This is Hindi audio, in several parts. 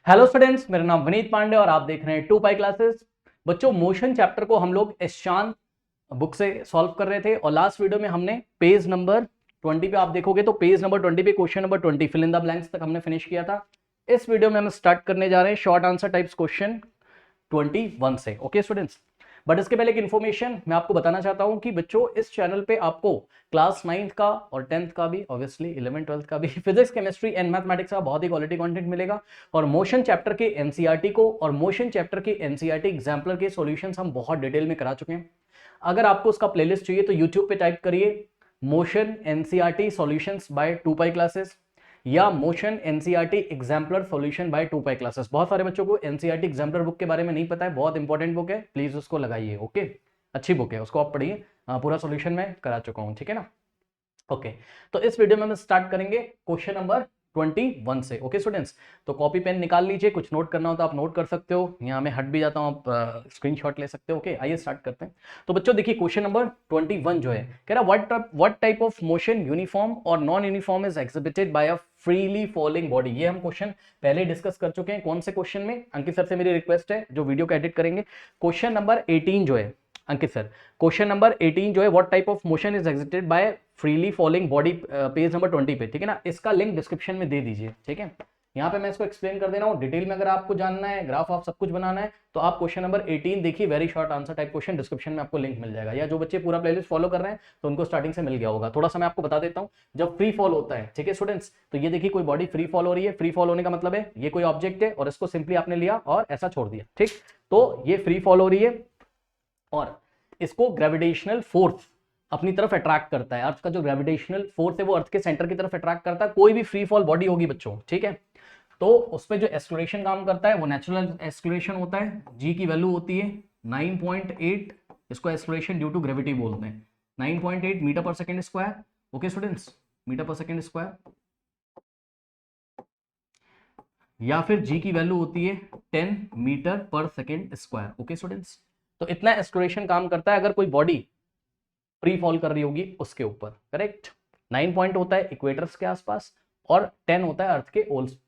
हेलो स्टूडेंट्स, मेरा नाम विनीत पांडे और आप देख रहे हैं 2 पाई क्लासेस। बच्चों, मोशन चैप्टर को हम लोग एशान बुक से सॉल्व कर रहे थे और लास्ट वीडियो में हमने पेज नंबर 20 पे आप देखोगे तो पेज नंबर 20 पे question number 20 fill in the blanks तक हमने फिनिश किया था। इस वीडियो में हम स्टार्ट करने जा रहे हैं शॉर्ट आंसर टाइप्स क्वेश्चन 21 से। ओके स्टूडेंट्स, बट इसके पहले एक इन्फॉर्मेशन मैं आपको बताना चाहता हूं कि बच्चों इस चैनल पे आपको क्लास 9th का और 10th का भी, ऑब्वियसली 11 12th का भी फिजिक्स केमिस्ट्री एंड मैथमेटिक्स का बहुत ही क्वालिटी कंटेंट मिलेगा और मोशन चैप्टर के एनसीईआरटी को और मोशन चैप्टर के एनसीईआरटी एग्जाम्पलर के सॉल्यूशंस हम बहुत डिटेल में करा चुके हैं। अगर आपको उसका प्लेलिस्ट चाहिए तो यूट्यूब पे टाइप करिए motion NCERT solutions by 2 pi classes या motion NCERT exemplar solution by 2 pi classes. बहुत सारे बच्चों को एनसीईआरटी एग्जाम्पलर बुक के बारे में नहीं पता है, बहुत इंपॉर्टेंट बुक है, प्लीज उसको लगाइए। ओके, अच्छी बुक है, उसको आप पढ़िए। पूरा सॉल्यूशन मैं करा चुका हूं, ठीक है ना। ओके, तो इस वीडियो में हम स्टार्ट करेंगे क्वेश्चन नंबर 21 से। ओके स्टूडेंट्स, तो कॉपी पेन निकाल लीजिए, कुछ नोट करना हो तो आप नोट कर सकते हो, यहाँ मैं हट भी जाता हूँ, आप स्क्रीनशॉट ले सकते हो। ओके, आइए स्टार्ट करते हैं। तो बच्चों देखिए, क्वेश्चन नंबर 21 जो है कह रहा what type of motion uniform और non uniform is exhibited by a freely falling body. ये हम क्वेश्चन पहले डिस्कस कर चुके हैं। कौन से क्वेश्चन में? अंकित सर से मेरी रिक्वेस्ट है जो वीडियो को एडिट करेंगे, क्वेश्चन नंबर 18 जो है, अंकित सर क्वेश्चन नंबर 18 जो है what type of motion is exhibited bye freely falling body, page number 20 पे, ठीक है ना। इसका लिंक डिस्क्रिप्शन में दे दीजिए, ठीक है। यहाँ पे मैं इसको एक्सप्लेन कर दे रहा हूँ डिटेल में। अगर आपको जानना है, ग्राफ आप सब कुछ बनाना है, तो आप क्वेश्चन नंबर 18 देखिए, very short answer type question, description में आपको लिंक मिल जाएगा। या जो बच्चे पूरा प्लेलिस्ट फॉलो कर रहे हैं तो उनको स्टार्टिंग से मिल गया होगा। थोड़ा सा मैं आपको बता देता हूँ, जब फ्री फॉल होता है, ठीक है स्टूडेंट्स, तो ये देखिए कोई बॉडी फ्री फॉल हो रही है। फ्री फॉल होने का मतलब है ये कोई ऑब्जेक्ट है और इसको सिंपली आपने लिया और ऐसा छोड़ दिया, ठीक। तो ये फ्री फॉल हो रही है और इसको ग्रेविटेशनल फोर्स अपनी तरफ अट्रैक्ट करता है। अर्थ का जो ग्रेविटेशनल फोर्स है वो अर्थ के सेंटर की तरफ अट्रैक्ट करता है। कोई भी फ्री फॉल बॉडी होगी बच्चों, ठीक है, तो उस पर जो एक्सलरेशन काम करता है वो नेचुरल एक्सलरेशन होता है। जी की वैल्यू होती है 9.8, इसको एक्सलरेशन ड्यू टू ग्रेविटी बोलते हैं, 9.8 metre per second square. Okay students, metre per second square, या फिर जी की वैल्यू होती है 10 metre per second square. Okay students, तो इतना एक्सलरेशन काम करता है अगर कोई बॉडी फ्री फॉल कर रही होगी उसके ऊपर, करेक्ट। 9 पॉइंट होता है इक्वेटर्स के आसपास और 10 होता है अर्थ के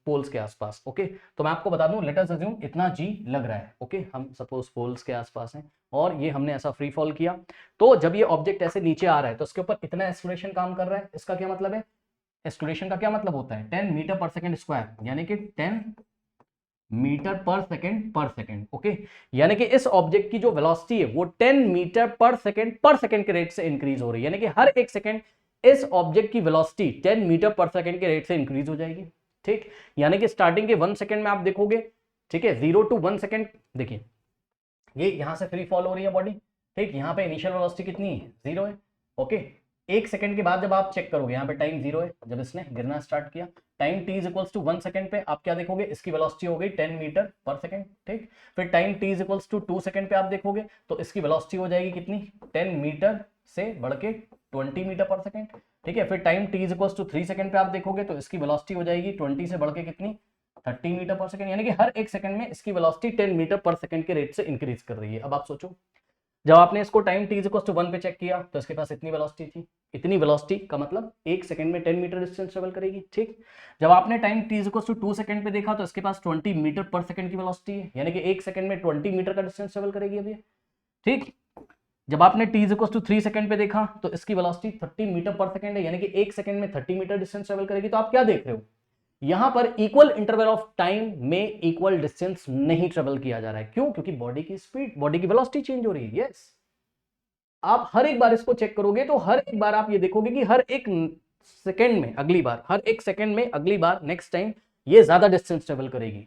पोल्स के आसपास। ओके, तो मैं आपको बता दूं, लेट अस अज्यूम इतना जी लग रहा है। ओके, हम सपोज पोल्स के आसपास हैं और ये हमने ऐसा फ्री फॉल किया, तो जब ये ऑब्जेक्ट ऐसे नीचे आ रहा है तो उसके ऊपर इतना एक्सलरेशन काम कर रहा है। इसका क्या मतलब है? एक्सलरेशन का क्या मतलब होता है? 10 मीटर पर सेकेंड स्क्वायर, यानी कि 10 मीटर पर सेकेंड। ओके, यानी कि इस ऑब्जेक्ट की जो वेलोसिटी है वो 10 मीटर पर सेकेंड के रेट से इंक्रीज हो रही है। यानी कि हर एक सेकेंड इस ऑब्जेक्ट की वेलोसिटी 10 मीटर पर सेकेंड के रेट से इंक्रीज हो जाएगी, ठीक। यानी कि स्टार्टिंग के 1 सेकेंड में आप देखोगे, ठीक है, 0 to 1 सेकेंड, देखिए ये यहां से फ्री फॉल हो रही है बॉडी, ठीक। यहां पे इनिशियल वेलोसिटी कितनी है? 0 है। ओके, 1 सेकंड के बाद जब आप चेक करोगे, यहाँ पे टाइम 0 है जब इसने गिरना स्टार्ट किया, time t is equals to 1 second पे आप क्या देखोगे? इसकी वेलोसिटी हो गई 10 मीटर पर सेकंड, ठीक। फिर time t is equals to 2 second पे आप देखोगे तो इसकी वेलोसिटी हो जाएगी कितनी? 10 मीटर से बढ़ के 20 मीटर पर सेकंड, ठीक है। फिर time t is equals to 3 second पे आप देखोगे तो इसकी वेलोसिटी हो जाएगी 20 से बढ़ के कितनी? 30 मीटर पर सेकंड। यानी कि हर एक सेकंड में इसकी वेलोसिटी 10 मीटर पर सेकंड के रेट से इंक्रीज कर रही है। अब आप सोचो, जब आपने इसको टाइम t इक्वल टू 1 पे चेक किया तो इसके पास इतनी वेलोसिटी थी। इतनी वेलोसिटी का मतलब 1 सेकंड में 10 मीटर डिस्टेंस ट्रेवल करेगी, ठीक। जब आपने time t equal to 2 second पे देखा तो इसके पास 20 मीटर पर सेकंड की वेलोसिटी है, यानी कि 1 सेकंड में 20 मीटर का डिस्टेंस ट्रेवल करेगी अभी, ठीक। जब आपने t इक्वल टू 3 सेकंड पे देखा तो इसकी वेलोसिटी 30 मीटर पर सेकंड है, यानी कि 1 सेकंड में 30 मीटर डिस्टेंस ट्रेवल करेगी। तो आप क्या देख रहे हो, यहां पर इक्वल इंटरवल ऑफ टाइम में इक्वल डिस्टेंस नहीं ट्रेवल किया जा रहा है। क्यों? क्योंकि बॉडी की स्पीड, बॉडी की वेलोसिटी चेंज हो रही है। यस, आप हर एक बार इसको चेक करोगे तो हर एक बार आप ये देखोगे कि हर एक सेकंड में अगली बार, हर एक सेकंड में अगली बार नेक्स्ट टाइम ये ज्यादा डिस्टेंस ट्रेवल करेगी।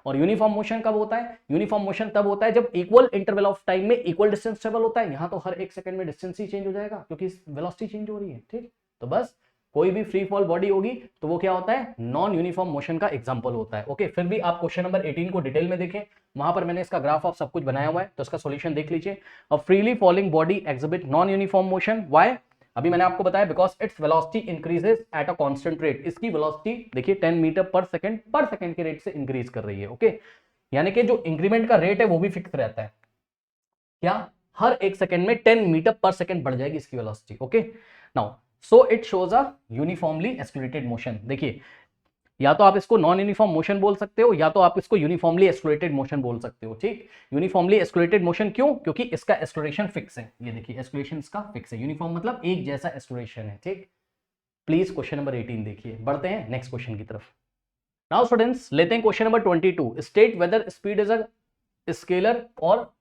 और यूनिफॉर्म मोशन कब होता है? यूनिफॉर्म मोशन तब होता है जब इक्वल इंटरवल ऑफ टाइम में इक्वल डिस्टेंस ट्रेवल होता है। यहां तो हर एक सेकंड में डिस्टेंस ही चेंज हो जाएगा क्योंकि वेलोसिटी चेंज हो रही है, ठीक। तो बस कोई भी फ्री फॉल बॉडी होगी तो वो क्या होता है? नॉन यूनिफॉर्म मोशन का एग्जांपल होता है। ओके, फिर भी आप क्वेश्चन नंबर 18 को डिटेल में देखें, वहां पर मैंने इसका ग्राफ ऑफ सब कुछ बनाया हुआ है, तो इसका सॉल्यूशन देख लीजिए। अ freely falling body exhibit non uniform motion, why? अभी मैंने आपको बताया, because its velocity increases at a constant rate. इसकी वेलोसिटी देखिए 10 मीटर पर सेकंड के रेट से इंक्रीज कर रही है। ओके, यानी कि जो इंक्रीमेंट का रेट है वो भी फिक्स रहता है। क्या? हर एक सेकंड में 10 मीटर पर सेकंड बढ़ जाएगी इसकी velocity. Okay, now so it shows a uniformly accelerated motion. देखिए या तो आप इसको नॉन यूनिफॉर्म मोशन बोल सकते हो, या तो आप इसको यूनिफॉर्मली एक्सलरेटेड मोशन बोल सकते हो। ठीक, यूनिफॉर्मली एक्सलरेटेड मोशन क्यों? क्योंकि इसका एक्सलरेशन फिक्स है। ये देखिए एक्सलरेशन इसका फिक्स है, यूनिफॉर्म मतलब एक जैसा एक्सलरेशन है। ठीक, प्लीज क्वेश्चन नंबर 18 देखिए। बढ़ते हैं नेक्स्ट क्वेश्चन की तरफ। नाउ स्टूडेंट्स लेते हैं question number 22। State whether speed is a scalar और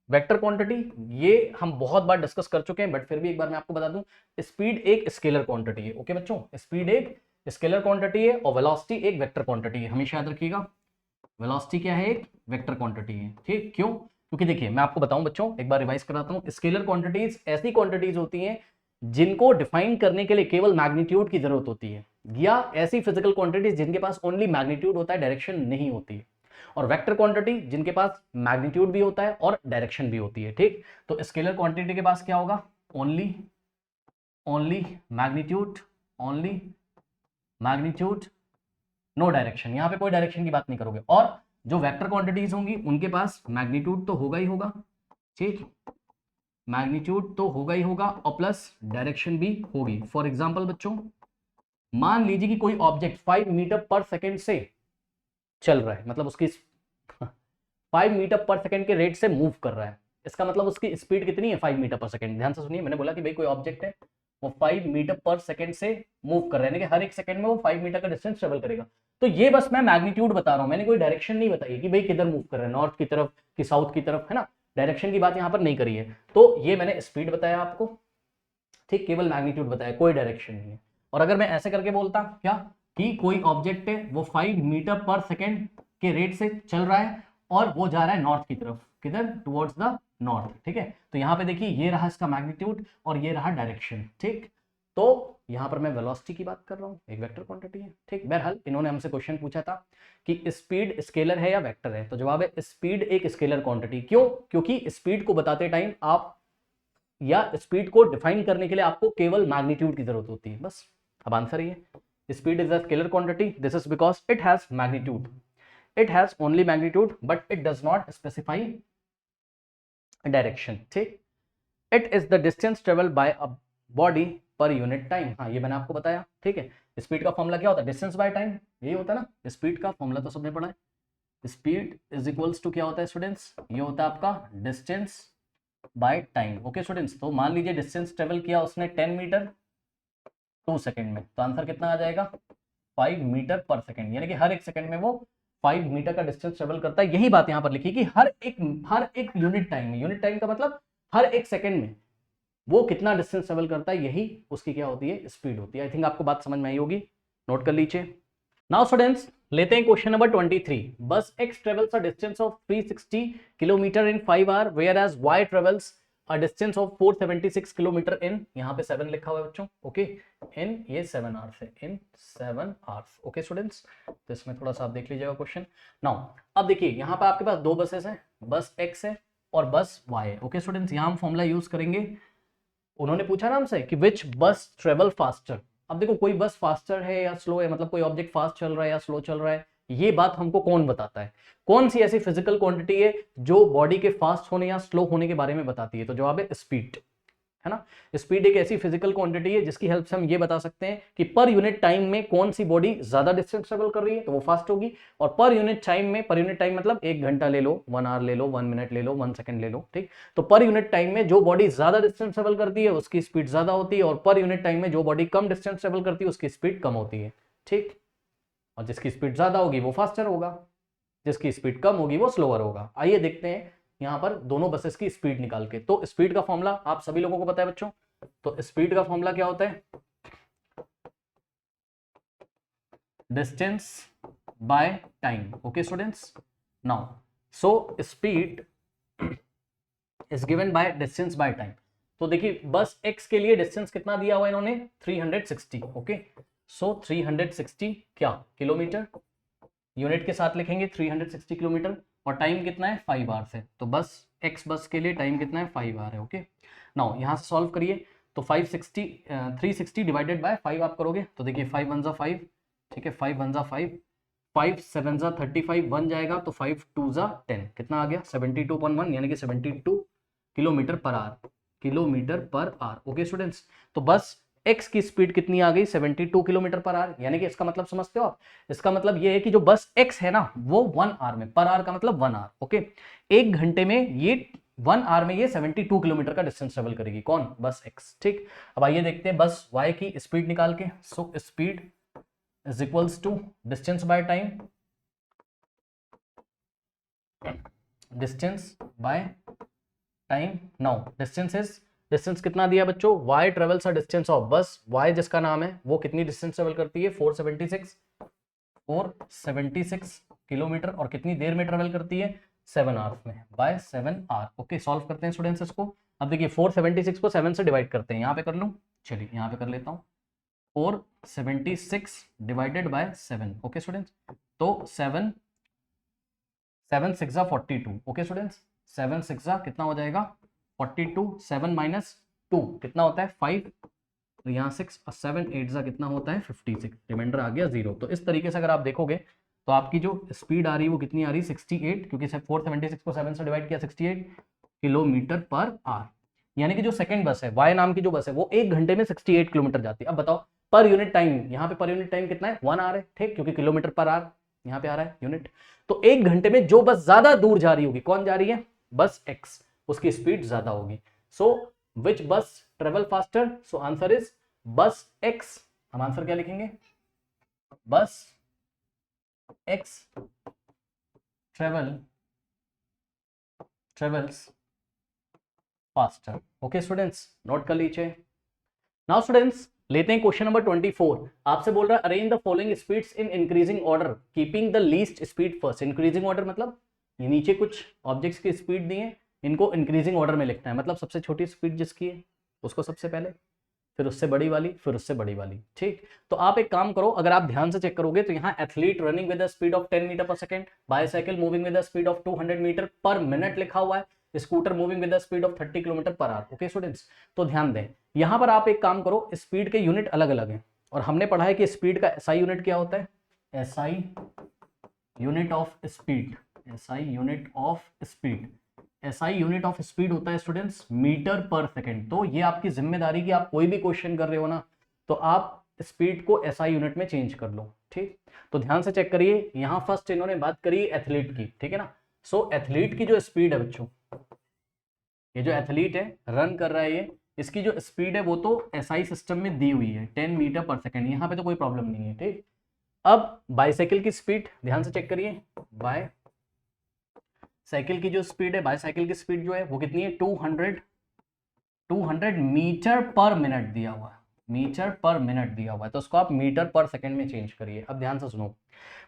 वेक्टर क्वांटिटी। ये हम बहुत बार डिस्कस कर चुके हैं, बट फिर भी एक बार मैं आपको बता दूं, स्पीड एक स्केलर क्वांटिटी है। ओके बच्चों, स्पीड एक स्केलर क्वांटिटी है और वेलोसिटी एक वेक्टर क्वांटिटी है। हमेशा याद रखिएगा, वेलोसिटी क्या है? एक वेक्टर क्वांटिटी है। ठीक, क्यों? क्योंकि देखिए मैं आपको बताऊं बच्चों, एक बार रिवाइज कराता हूं। स्केलर क्वांटिटीज ऐसी क्वांटिटीज होती हैं जिनको डिफाइन करने के लिए केवल मैग्नीट्यूड की जरूरत होती है, या ऐसी फिजिकल क्वांटिटीज जिनके पास ओनली मैग्नीट्यूड होता है, डायरेक्शन नहीं होती है। और वेक्टर क्वांटिटी जिनके पास मैग्नीट्यूड भी होता है और डायरेक्शन भी होती है। ठीक, तो स्केलर क्वांटिटी के पास क्या होगा? Only magnitude, only magnitude, no direction. यहां पे कोई डायरेक्शन की बात नहीं करोगे। और जो वेक्टर क्वांटिटीज होंगी उनके पास मैग्नीट्यूड तो होगा ही होगा। ठीक, मैग्नीट्यूड तो होगा ही होगा और प्लस डायरेक्शन भी होगी। फॉर एग्जांपल बच्चों, मान लीजिए कि कोई ऑब्जेक्ट 5 मीटर पर सेकेंड से चल रहा है, मतलब उसकी 5 मीटर पर सेकेंड के रेट से मूव कर रहा है। इसका मतलब उसकी स्पीड कितनी है? 5 मीटर पर सेकेंड। ध्यान से सुनिए, मैंने बोला कि भाई कोई ऑब्जेक्ट है वो 5 मीटर पर सेकेंड से मूव कर रहा है, यानी कि हर एक सेकंड में वो 5 मीटर का डिस्टेंस ट्रेवल करेगा। तो ये बस मैं मैग्नीट्यूड बता रहा हूं, मैंने कोई डायरेक्शन नहीं बताई कि भाई किधर मूव कर रहा है, नॉर्थ की तरफ कि साउथ की तरफ, है ना। डायरेक्शन की बात यहां पर नहीं करी है। तो ये मैंने स्पीड बताया आपको, ठीक, केवल मैग्नीट्यूड बताया, कोई डायरेक्शन नहीं है। और अगर मैं ऐसे करके बोलता क्या कि कोई ऑब्जेक्ट है वो 5 मीटर पर सेकेंड के रेट से चल रहा है और वो जा रहा है नॉर्थ की तरफ, किधर? Towards the north. ठीक है, तो यहां पे देखिए ये रहा इसका मैग्नीट्यूड और ये रहा डायरेक्शन। ठीक, तो यहां पर मैं वेलोसिटी की बात कर रहा हूं, एक वेक्टर क्वांटिटी है। ठीक, बहरहाल इन्होंने हमसे क्वेश्चन पूछा था कि स्पीड स्केलर है या वेक्टर है, तो जवाब है स्पीड एक स्केलर क्वांटिटी। क्यों? क्योंकि स्पीड को बताते टाइम आप, या स्पीड को डिफाइन करने के लिए आपको केवल मैग्नीट्यूड की जरूरत होती है, बस। अब आंसर ये, speed is a scalar quantity, this is because it has magnitude, it has only magnitude but it does not specify direction। ठीक, it is the distance traveled by a body per unit time। हाँ, ये मैंने आपको बताया। ठीक है, स्पीड का फॉर्मूला क्या होता है? डिस्टेंस बाय टाइम, यही होता है ना। स्पीड का फॉर्मूला तो सबने पढ़ा है। स्पीड इज इक्वल्स टू क्या होता है स्टूडेंट्स? ये होता है आपका distance by time. Okay students, तो मान लीजिए डिस्टेंस ट्रेवल किया उसने 10 मीटर 2 सेकंड में, तो आंसर कितना आ जाएगा? 5 मीटर पर सेकंड, यानी कि हर एक सेकंड में वो 5 मीटर का डिस्टेंस ट्रेवल करता है। यही बात यहां पर लिखी कि हर एक यूनिट टाइम में, यूनिट टाइम का मतलब हर एक सेकंड में वो कितना डिस्टेंस ट्रेवल करता है, यही उसकी क्या होती है? स्पीड होती है। आई थिंक आपको बात समझ में आई होगी, नोट कर लीजिए। नाउ स्टूडेंट्स लेते हैं question number 23। Bus X travels a distance of 360 kilometre in 5 hour, whereas Y travels a distance of 476 kilometre in, यहाँ पे 7 लिखा हुआ है बच्चों, ओके, इन ये 7 आवर्स है, इन 7 आवर्स। ओके स्टूडेंट्स, तो इसमें थोड़ा सा आप देख लीजिएगा क्वेश्चन। नाउ अब देखिए यहाँ पे आपके पास दो बसेस हैं, बस एक्स है और बस वाई है। ओके स्टूडेंट्स, यहाँ हम फॉर्मूला यूज करेंगे। उन्होंने पूछा ना हमसे कि विच बस ट्रेवल फास्टर। अब देखो कोई बस फास्टर है या स्लो है, मतलब कोई ऑब्जेक्ट फास्ट चल रहा है या स्लो चल रहा है, ये बात हमको कौन बताता है? कौन सी ऐसी फिजिकल क्वांटिटी है जो बॉडी के फास्ट होने या स्लो होने के बारे में बताती है? तो जवाब है स्पीड, है ना। स्पीड एक ऐसी फिजिकल क्वांटिटी है जिसकी हेल्प से हम ये बता सकते हैं कि पर यूनिट टाइम में कौन सी बॉडी ज्यादा डिस्टेंस ट्रेवल कर रही है, तो वो फास्ट होगी। और पर यूनिट टाइम में, पर यूनिट टाइम मतलब 1 घंटा ले लो, 1 आवर ले लो, 1 मिनट ले लो, 1 सेकंड ले लो, ठीक। तो पर यूनिट टाइम में जो बॉडी ज्यादा डिस्टेंस ट्रेवल करती है उसकी स्पीड ज्यादा होती है, और पर यूनिट टाइम में जो बॉडी कम डिस्टेंस ट्रेवल करती है उसकी स्पीड कम होती है, ठीक। और जिसकी स्पीड ज्यादा होगी वो फास्टर होगा, जिसकी स्पीड कम होगी वो स्लोअर होगा। आइए देखते हैं यहां पर दोनों बसेस की स्पीड निकाल के। तो स्पीड का फॉर्मूला आप सभी लोगों को पता है बच्चों, तो स्पीड का फॉर्मूला क्या होता है? Distance by time. Okay students, now so speed is given by distance by time. तो देखिए बस x के लिए डिस्टेंस कितना दिया हुआ है इन्होंने? 360। ओके, सो 360 क्या किलोमीटर, यूनिट के साथ लिखेंगे 360 किलोमीटर, और टाइम कितना है? 5 आवर्स है। तो बस x बस के लिए टाइम कितना है? 5 आवर है। ओके, नाउ यहां से सॉल्व करिए, तो 360 डिवाइडेड बाय 5 आप करोगे तो देखिए 5 1 जा 5, ठीक है, 5 1 जा 5, 5 7 जा 35, 1 जाएगा तो 5 2 जा 10, कितना आ गया? 72.1, यानी कि 72 kilometre per our, kilometre per hour. Okay students, तो बस एक्स की स्पीड कितनी आ गई 72 किलोमीटर पर आवर। यानी कि इसका मतलब समझते हो आप, इसका मतलब ये है कि जो बस एक्स है ना वो 1 आवर में, पर आवर का मतलब 1 आवर, ओके, 1 घंटे में ये 1 आवर में ये 72 किलोमीटर का डिस्टेंस ट्रेवल करेगी। कौन? बस एक्स। ठीक, अब आइए देखते हैं बस वाई की स्पीड निकाल के। So speed is equals to distance by time, distance by time. Now distance कितना दिया बच्चों? y travels a distance of, bus y जिसका नाम है वो कितनी डिस्टेंस ट्रेवल करती है? 476 किलोमीटर, और कितनी देर में ट्रेवल करती है? 7 आवर्स में, बाय 7 आवर। ओके, सॉल्व करते हैं स्टूडेंट्स इसको। अब देखिए 476 को 7 से डिवाइड करते हैं, यहाँ पे कर लूँ, चलिए यहाँ पे कर लेता हूँ, 476 डिवाइडेड बाय 7। ओके स्टूडेंट्स, तो 7 6 42। ओके स्टूडेंट्स, 7 6 कितना हो जाएगा? 42, 7 माइनस 2 कितना होता है? 5, तो यहाँ 6 और 7 8 कितना होता है? 56, रिमाइंडर आ गया 0। तो इस तरीके से अगर आप देखोगे तो आपकी जो स्पीड आ रही है वो कितनी आ रही है? 68, क्योंकि 476 को 7 से डिवाइड किया, 68 किलोमीटर पर आवर। यानी कि जो सेकंड बस है, वाई नाम की जो बस है, वो 1 घंटे में 68 किलोमीटर जाती है। अब बताओ पर यूनिट टाइम, यहाँ पे पर यूनिट टाइम कितना है? 1 आवर है, ठीक, क्योंकि किलोमीटर पर आवर यहाँ पे आ रहा है यूनिट। तो 1 घंटे में जो बस ज्यादा दूर जा रही होगी, कौन जा रही है? बस एक्स, उसकी स्पीड ज्यादा होगी। सो विच बस travel faster? So answer is बस एक्स। हम आंसर क्या लिखेंगे? बस X travels faster. Okay students, note कर लीजिए। नाउ स्टूडेंट्स लेते हैं क्वेश्चन नंबर 24। आपसे बोल रहा है arrange the following speeds in increasing order keeping the least speed first. Increasing order मतलब ये नीचे कुछ ऑब्जेक्ट्स की स्पीड दी है, इनको इंक्रीजिंग ऑर्डर में लिखना है, मतलब सबसे छोटी स्पीड जिसकी है उसको सबसे पहले, फिर उससे बड़ी वाली, फिर उससे बड़ी वाली। ठीक, तो आप एक काम करो, अगर आप ध्यान से चेक करोगे तो यहाँ athlete running with the speed of 10 metre per second, bicycle moving with the speed of 200 metre per minute लिखा हुआ है, scooter moving with the speed of 30 kilometre per hour. Okay students, तो ध्यान दें, यहां पर आप एक काम करो, स्पीड के यूनिट अलग अलग हैं, और हमने पढ़ा है कि स्पीड का एसआई यूनिट क्या होता है? SI unit of speed, SI unit of speed, SI unit of speed होता है स्टूडेंट्स मीटर पर सेकंड। तो ये आपकी जिम्मेदारी कि आप कोई भी क्वेश्चन कर रहे हो ना, तो आप स्पीड को एसआई यूनिट में चेंज कर लो। ठीक, तो ध्यान से चेक करिए, यहां फर्स्ट इन्होंने बात करी एथलीट की, ठीक है ना। सो एथलीट की जो स्पीड है बच्चों, ये जो एथलीट है रन कर रहा है, ये इसकी जो स्पीड है वो तो एसआई सिस्टम में दी हुई है 10 मीटर पर सेकंड, यहाँ पे तो कोई प्रॉब्लम नहीं है। ठीक, अब बाईसाइकिल की स्पीड ध्यान से चेक करिए, बाय साइकिल की जो स्पीड है, बाईसाइकिल की स्पीड जो है वो कितनी है? 200 मीटर पर मिनट दिया हुआ है, मीटर पर मिनट दिया हुआ है, तो उसको आप मीटर पर सेकंड में चेंज करिए। अब ध्यान से सुनो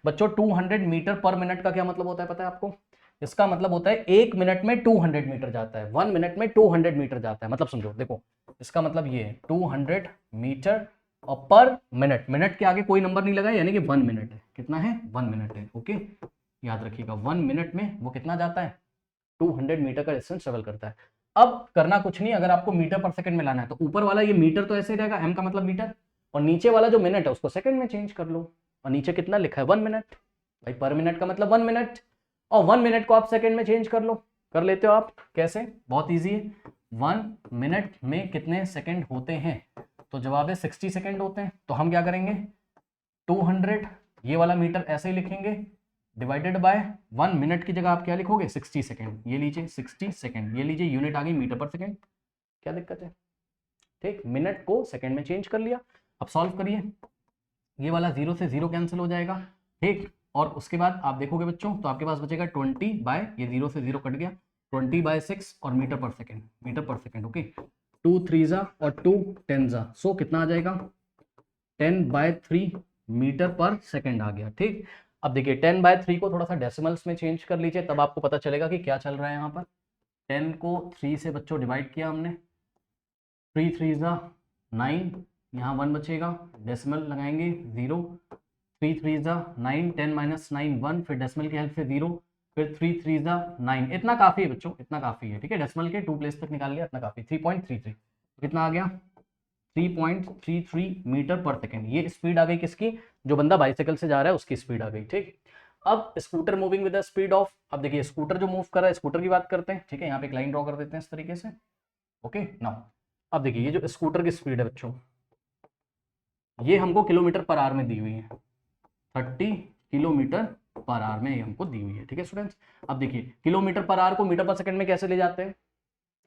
बच्चों, 200 मीटर पर मिनट का क्या मतलब होता है पता है आपको? इसका मतलब होता है 1 मिनट में 200 मीटर जाता है, 1 मिनट में 200 मीटर जाता है। मतलब समझो, देखो इसका मतलब ये है 200 मीटर और पर मिनट, मिनट के आगे कोई नंबर नहीं लगा है, यानी कि 1 मिनट है। कितना है? 1 मिनट है। ओके, याद रखिएगा 1 मिनट में वो कितना जाता है? 200 मीटर का डिस्टेंस ट्रेवल करता है। अब करना कुछ नहीं, अगर आपको मीटर पर सेकंड में लाना है तो ऊपर वाला ये मीटर तो ऐसे ही रहेगा, एम का मतलब मीटर, और नीचे वाला जो मिनट है उसको सेकंड में चेंज कर लो, और नीचे कितना लिखा है? 1 मिनट। भाई पर मिनट का मतलब 1 मिनट, और 1 मिनट को आप सेकंड में चेंज कर लो। कर लेते हो आप? कैसे? बहुत ईजी है। 1 मिनट में कितने सेकंड होते हैं? तो जवाब है 60 सेकंड होते हैं। तो हम क्या करेंगे? 200, ये वाला मीटर ऐसे ही लिखेंगे, डिवाइडेड बाय 1 मिनट की जगह आप क्या लिखोगे? 60 सेकंड। ये लीजिए 60 सेकंड, ये लीजिए यूनिट आ गई मीटर पर सेकंड। क्या दिक्कत है? ठीक, मिनट को सेकंड में चेंज कर लिया। अब सॉल्व करिए, ये वाला 0 से 0 कैंसिल हो जाएगा। ठीक, और उसके बाद आप देखोगे बच्चों तो आपके पास बचेगा 20 बाय, ये 0 से 0 कट गया, 20/6 और metre per second, metre per second. Okay, 2 3 और 2 10, सो कितना आ जाएगा? 10/3 मीटर पर सेकंड आ गया। ठीक, अब देखिए 10/3 को थोड़ा सा डेसिमल्स में चेंज कर लीजिए, तब आपको पता चलेगा कि क्या चल रहा है यहाँ पर। 10 को 3 से बच्चों डिवाइड किया हमने, 3 3 9, यहाँ 1 बचेगा, डेसिमल लगाएंगे 0, 3 3 9, 10 - 9 1, फिर डेसिमल की हेल्प से 0, फिर 3 3 9। इतना काफी है बच्चों, इतना काफी है। ठीक है, डेसिमल के 2 प्लेस तक निकाल लिया, इतना काफी। 3.33 कितना आ गया? 3.33 मीटर पर सेकेंड। ये स्पीड आ गई किसकी? जो बंदा बाइसाइकिल से जा रहा है उसकी स्पीड आ गई। ठीक, अब scooter moving with the speed of, अब देखिए स्कूटर जो मूव कर रहा है, स्कूटर की बात करते हैं। ठीक है, यहाँ पे एक लाइन ड्रॉ कर देते हैं इस तरीके से। ओके, नाउ अब देखिए ये जो स्कूटर की स्पीड है बच्चों, ये हमको किलोमीटर पर आवर में दी हुई है, 30 किलोमीटर पर आवर में ये हमको दी हुई है। ठीक है स्टूडेंट्स, अब देखिए किलोमीटर पर आवर को मीटर पर सेकंड में कैसे ले जाते हैं,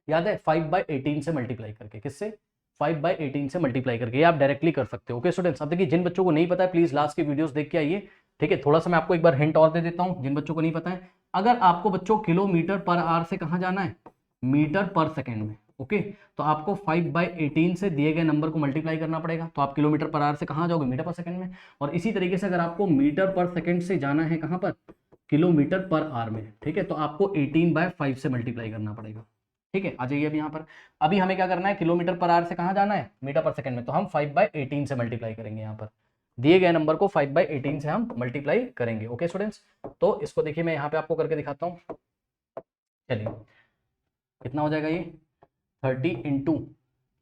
याद है 5/18 से मल्टीप्लाई करके, किससे 5/18 से मल्टीप्लाई करके, ये आप डायरेक्टली कर सकते हो। ओके स्टूडेंट्स, अब देखिए जिन बच्चों को नहीं पता है प्लीज लास्ट की वीडियोस देख के आइए। ठीक है, थोड़ा सा मैं आपको एक बार हिंट और दे देता हूं जिन बच्चों को नहीं पता है। अगर आपको बच्चों किलोमीटर पर आवर से कहां जाना है, मीटर पर सेकेंड में, ओके, तो आपको 5/18 से दिए गए नंबर को मल्टीप्लाई करना पड़ेगा। तो आप किलोमीटर पर आवर से कहां जाओगे, मीटर पर सेकंड में। और इसी तरीके से अगर आपको मीटर पर सेकंड से जाना है कहां पर, किलोमीटर पर आवर में, ठीक है, तो आपको 18/5 से मल्टीप्लाई करना पड़ेगा। ठीक है, आ जाइए अब यहाँ पर। अभी हमें क्या करना है, किलोमीटर पर आवर से कहाँ जाना है, मीटर पर सेकंड में, तो हम 5/18 से मल्टीप्लाई करेंगे। यहाँ पर दिए गए नंबर को 5/18 से हम मल्टीप्लाई करेंगे। ओके स्टूडेंट्स, तो इसको देखिए मैं यहाँ पे आपको करके दिखाता हूँ। चलिए कितना हो जाएगा ये, 30 इंटू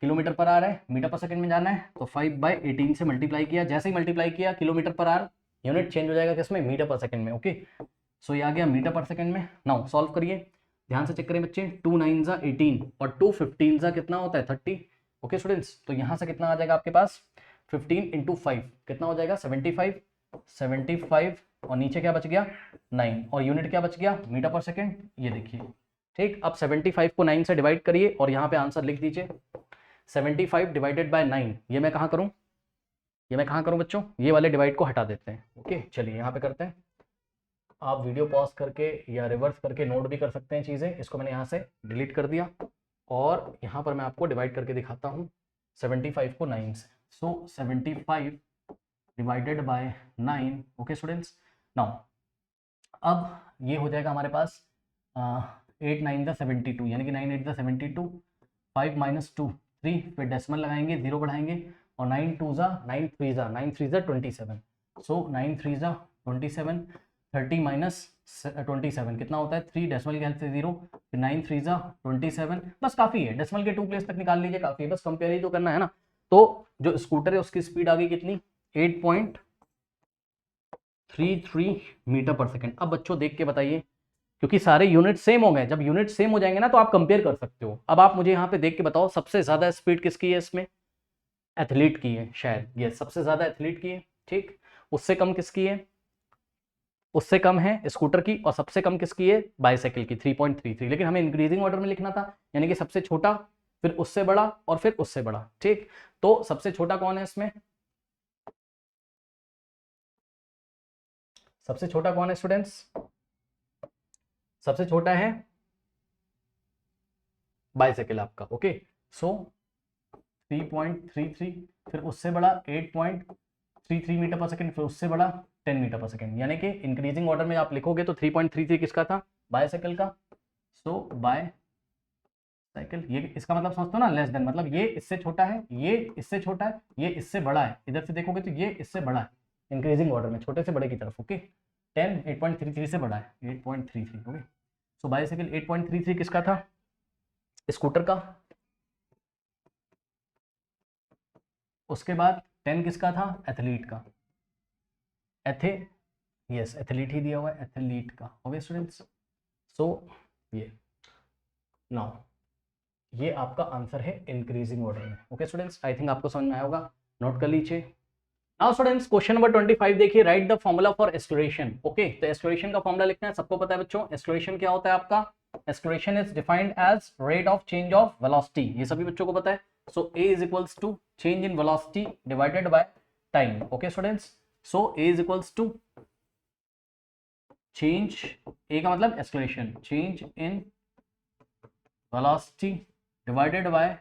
किलोमीटर पर आवर है, मीटर पर सेकंड में जाना है, तो 5/18 से मल्टीप्लाई किया। जैसे ही मल्टीप्लाई किया kilometre per our, unit change हो जाएगा किसमें, मीटर पर सेकंड में। ओके, सो ये आ गया मीटर पर सेकंड में। नाउ सॉल्व करिए, ध्यान से चेक करें बच्चे, 2 9 18 और 2 15 कितना होता है 30। ओके स्टूडेंट्स, तो यहाँ से कितना आ जाएगा आपके पास, 15 इंटू 5 कितना हो जाएगा 75, 75 और नीचे क्या बच गया 9 और यूनिट क्या बच गया मीटर पर सेकेंड, ये देखिए। ठीक, अब 75 को 9 से डिवाइड करिए और यहाँ पे आंसर लिख दीजिए। 75 डिवाइडेड बाय 9, ये मैं कहाँ करूँ, ये मैं कहाँ करूँ बच्चों, ये वाले डिवाइड को हटा देते हैं। ओके चलिए यहाँ पे करते हैं, आप वीडियो पॉज करके या रिवर्स करके नोट भी कर सकते हैं चीज़ें। इसको मैंने यहाँ से डिलीट कर दिया और यहाँ पर मैं आपको डिवाइड करके दिखाता हूँ 75 को 9 से। सो 75 divided by 9। Okay students, now अब ये हो जाएगा हमारे पास 8 9 ज़ा 72, यानी कि 9 8 ज़ा 72, 5 - 2 3, फिर डेसिमल लगाएंगे, 0 बढ़ाएंगे और 9 2 ज़ा 9 3 ज़ा 9 3 ज़ा 27। सो 9 3 ज़ा 27, 30 माइनस 27 कितना होता है 3, डेसिमल की हेल्प से 0, फिर 9 3 ज़ा 27। बस काफ़ी है, डेसिमल के 2 प्लेस तक निकाल लीजिए, काफ़ी है, बस कंपेयर ही तो करना है ना। तो जो स्कूटर है उसकी स्पीड आ गई कितनी, 8.33 मीटर पर सेकेंड। अब बच्चों देख के बताइए, क्योंकि सारे यूनिट सेम हो गए, जब यूनिट सेम हो जाएंगे ना तो आप कंपेयर कर सकते हो। अब आप मुझे यहाँ पे देख के बताओ सबसे ज्यादा स्पीड किसकी है इसमें, एथलीट की है शायद, ये सबसे ज्यादा एथलीट की है। ठीक, उससे कम किसकी है, उससे कम है स्कूटर की, और सबसे कम किसकी है बाइसाइकिल की 3.33। लेकिन हमें इंक्रीजिंग ऑर्डर में लिखना था, यानी कि सबसे छोटा, फिर उससे बड़ा और फिर उससे बड़ा। ठीक, तो सबसे छोटा कौन है इसमें, सबसे छोटा कौन है स्टूडेंट्स, सबसे छोटा है बाइसाइकिल आपका। ओके, सो 3.33, फिर उससे बड़ा 8.33 मीटर पर सेकेंड, फिर उससे बड़ा 10 मीटर पर सेकेंड। यानी कि इंक्रीजिंग ऑर्डर में आप लिखोगे तो 3.33 किसका था, बाइसाइकिल का। सो बाय साइकिल, ये इसका मतलब समझते हो ना, लेस देन, मतलब ये इससे छोटा है, ये इससे छोटा है, ये इससे बड़ा है। इधर से देखोगे तो ये इससे बड़ा है इंक्रीजिंग ऑर्डर में, छोटे से बड़े की तरफ। ओके, 10 8.33 से बड़ा है 8.33। ओके, सो बाइसाइकिल 8.33 किसका था, स्कूटर का। उसके बाद 10 किसका था, एथलीट का। यस एथलीट ही दिया हुआ है, एथलीट का। ओके स्टूडेंट्स, सो ये नाउ ये आपका आंसर है इंक्रीजिंग ऑर्डर में। ओके स्टूडेंट्स, आई थिंक आपको समझ में आया होगा, नोट कर लीजिए। नाउ स्टूडेंट्स क्वेश्चन नंबर 25 देखिए, right the formula for acceleration. Okay, तो एक्सलेरेशन का फॉर्मूला लिखना है, सबको पता है बच्चों एक्सलेरेशन क्या होता है आपका, acceleration is defined as rate of change of velocity, ये सभी बच्चों को पता है। So A is equals to change in velocity divided by time. Okay students, so A is equals to change, A का मतलब acceleration, change in velocity divided by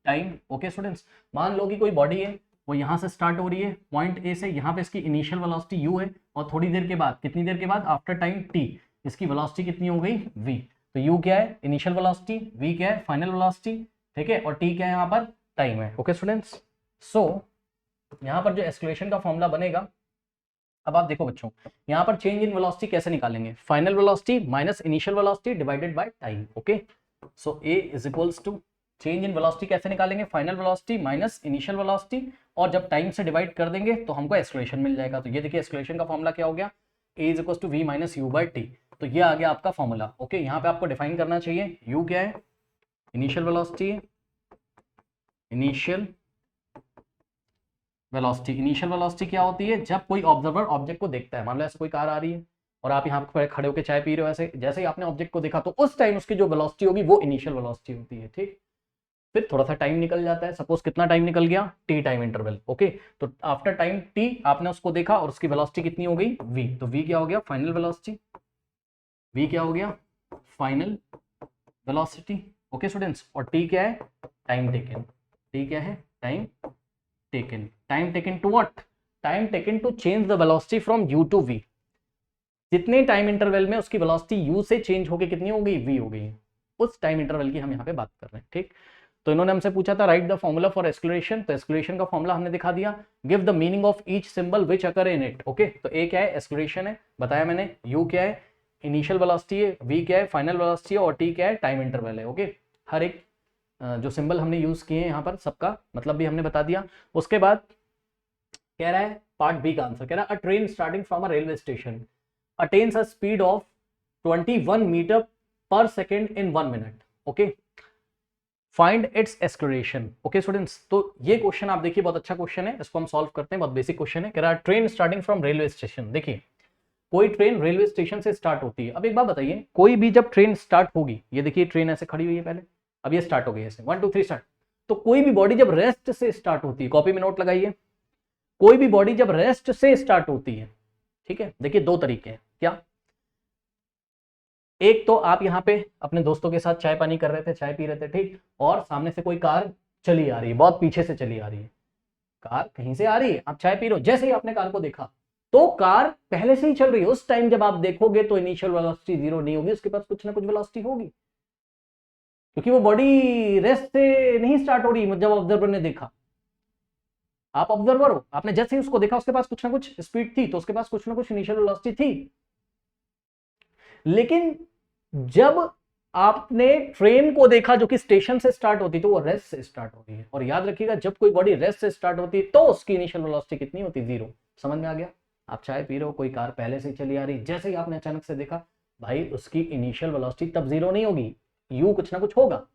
time. Okay students, मान लो कि कोई बॉडी है, वो यहाँ से स्टार्ट हो रही है पॉइंट ए से, यहाँ पे इसकी इनिशियल वेलोसिटी u है, और थोड़ी देर के बाद, कितनी देर के बाद, आफ्टर टाइम t, इसकी वेलोसिटी कितनी हो गई v। तो u क्या है इनिशियल वेलोसिटी, v क्या है फाइनल वेलोसिटी, ठीक है, और t क्या है यहाँ पर टाइम है। ओके स्टूडेंट्स, सो यहाँ पर जो एक्सलेरेशन का फॉर्मूला बनेगा, अब आप देखो बच्चों, यहाँ पर चेंज इन वेलोसिटी कैसे निकालेंगे, final velocity minus initial velocity divided by time. Okay, so a is equals to change in velocity कैसे निकालेंगे, final velocity minus initial velocity, और जब टाइम से डिवाइड कर देंगे तो हमको एक्सलेरेशन मिल जाएगा। तो ये देखिए एक्सलेरेशन का फॉर्मूला क्या हो गया, a is equals to v minus u by t. तो ये आ गया आपका फॉर्मूला। ओके, यहाँ पे आपको डिफाइन करना चाहिए, u क्या है इनिशियल वेलोसिटी है, इनिशियल वेलोसिटी, इनिशियल वेलोसिटी क्या होती है, जब कोई ऑब्जर्वर ऑब्जेक्ट को देखता है, मान लो ऐसे कोई कार आ रही है और आप यहाँ पर खड़े होकर चाय पी रहे हो, ऐसे जैसे ही आपने ऑब्जेक्ट को देखा तो उस टाइम उसकी जो वेलोसिटी होगी वो इनिशियल वेलोसिटी होती है। ठीक, फिर थोड़ा सा टाइम निकल जाता है, सपोज कितना टाइम निकल गया, टी टाइम इंटरवल। ओके, तो आफ्टर टाइम टी आपने उसको देखा और उसकी वेलोसिटी कितनी हो गई, वी, तो वी क्या हो गया, फाइनल वेलोसिटी। वी क्या हो गया, फाइनल वेलोसिटी। ओके स्टूडेंट्स, और टी क्या है, टाइम टेकन। टी क्या है, time taken. Time taken to what, time taken to change the velocity from u to v. जितने टाइम इंटरवल में उसकी वेलोसिटी यू से चेंज होके कितनी हो गई, वी हो गई, उस टाइम इंटरवल की हम यहाँ पे बात कर रहे हैं। ठीक, तो इन्होंने हमसे पूछा था राइट द फॉर्मूला फॉर एक्सक्लेरेशन, तो एक्सक्लेरेशन का फॉर्मूला हमने दिखा दिया। Give the meaning of each symbol which occur in it. Okay, तो ए क्या है, एक्सक्लेरेशन है, बताया मैंने। यू क्या है, इनिशियल वेलोसिटी है। वी क्या है, फाइनल वेलोसिटी है। और टी क्या है, टाइम इंटरवल है। ओके, हर एक जो सिंबल हमने यूज किए हैं यहाँ पर सबका मतलब भी हमने बता दिया। उसके बाद कह रहा है पार्ट बी का आंसर, कह रहा है a train starting from a railway station attains a speed of 21 metre per second in 1 minute. Okay, find its acceleration. Okay students, तो ये क्वेश्चन आप देखिए, बहुत अच्छा क्वेश्चन है, इसको हम सॉल्व करते हैं। बहुत बेसिक क्वेश्चन है, कह रहा है train starting from railway station. देखिए, कोई ट्रेन रेलवे स्टेशन से स्टार्ट होती है। अब एक बात बताइए, कोई भी जब ट्रेन स्टार्ट होगी, ये देखिए ट्रेन ऐसे खड़ी हुई है पहले, अब ये स्टार्ट हो गई ऐसे 1 2 3 स्टार्ट। तो कोई भी बॉडी जब रेस्ट से स्टार्ट होती है, कॉपी में नोट लगाइए, कोई भी बॉडी जब रेस्ट से स्टार्ट होती है, ठीक है, देखिए दो तरीके हैं। क्या, एक तो आप यहाँ पे अपने दोस्तों के साथ चाय पानी कर रहे थे, चाय पी रहे थे, ठीक, और सामने से कोई कार चली आ रही है, बहुत पीछे से चली आ रही है, कार कहीं से आ रही है, आप चाय पी रहे हो, जैसे ही आपने कार को देखा तो कार पहले से ही चल रही है। उस टाइम जब आप देखोगे तो इनिशियल वेलोसिटी जीरो नहीं होगी, उसके पास कुछ ना कुछ वेलोसिटी होगी, क्योंकि वो बॉडी रेस्ट से नहीं स्टार्ट हो रही। जब ऑब्जर्वर ने देखा, आप ऑब्जर्वर हो, आपने जैसे ही उसको देखा उसके पास कुछ ना कुछ स्पीड थी, तो उसके पास कुछ ना कुछ इनिशियल वेलोसिटी थी। लेकिन जब आपने ट्रेन को देखा जो कि स्टेशन से स्टार्ट होती, तो वो रेस्ट से स्टार्ट होती है। और याद रखिएगा, जब कोई बॉडी रेस्ट से स्टार्ट होती है तो उसकी इनिशियल वेलोसिटी कितनी होती, जीरो। समझ में आ गया? आप चाय पी रहे हो, कोई कार पहले से चली आ रही, जैसे ही आपने अचानक से देखा, भाई उसकी इनिशियल वेलोसिटी तब जीरो नहीं होगी, यू कुछ ना कुछ होगा।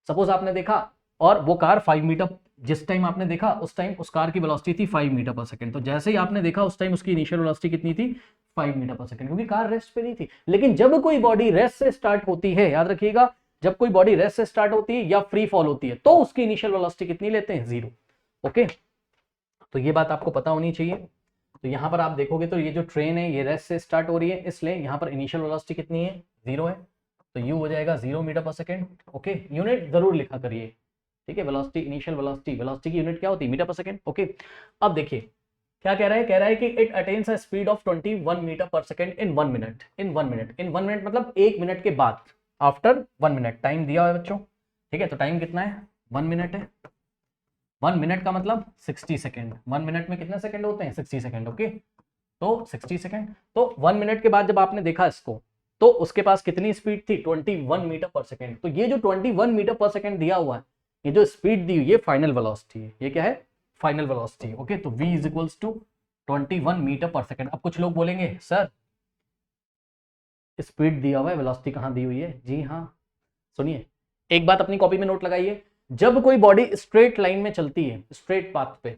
सपोज आपने देखा और वो कार 5 मीटर, जिस टाइम आपने देखा उस टाइम उस कार की वेलोसिटी थी 5 मीटर पर सेकंड, तो जैसे ही आपने देखा उस टाइम उसकी इनिशियल वेलोसिटी कितनी थी, 5 मीटर पर सेकंड, क्योंकि कार रेस्ट पे नहीं थी। लेकिन जब कोई बॉडी रेस्ट से स्टार्ट होती है, याद रखिएगा, जब कोई बॉडी रेस्ट से स्टार्ट होती है या फ्री फॉल होती है, तो उसकी इनिशियल वेलोसिटी कितनी लेते हैं, जीरो। ओके, तो ये बात आपको पता होनी चाहिए। तो यहां पर आप देखोगे तो ये जो ट्रेन है ये रेस्ट से स्टार्ट हो रही है, इसलिए यहां पर इनिशियल वेलोसिटी कितनी है, जीरो है, तो यू हो जाएगा 0 metre per second. Okay, unit जरूर लिखा करिए, ठीक है, वेलोसिटी, इनिशियल वेलोसिटी, वेलोसिटी की यूनिट क्या होती है, मीटर पर सेकंड। ओके, अब देखिए क्या कह रहा है कि it attains a speed of 21 metre per second in 1 minute. In 1 minute, in 1 minute मतलब 1 मिनट के बाद, आफ्टर 1 मिनट, टाइम दिया है बच्चों, ठीक है, तो टाइम कितना है, 1 मिनट है। 1 मिनट का मतलब 60 सेकंड, 1 मिनट में कितने सेकंड होते हैं, 60 सेकंड। ओके, तो 60 सेकंड, तो 1 मिनट के बाद जब आपने देखा इसको, तो उसके पास कितनी स्पीड थी, 21 मीटर पर सेकंड। तो ये जो 21 मीटर पर सेकंड दिया हुआ है, ये जो स्पीड दी हुई है फाइनल वेलोसिटी है, ये क्या है, फाइनल वेलोसिटी। ओके, तो v is equals to 21 metre per second. अब कुछ लोग बोलेंगे सर स्पीड दिया हुआ है, वेलोसिटी कहाँ दी हुई है? जी हाँ, सुनिए, एक बात अपनी कॉपी में नोट लगाइए, जब कोई बॉडी स्ट्रेट लाइन में चलती है, स्ट्रेट पाथ पे,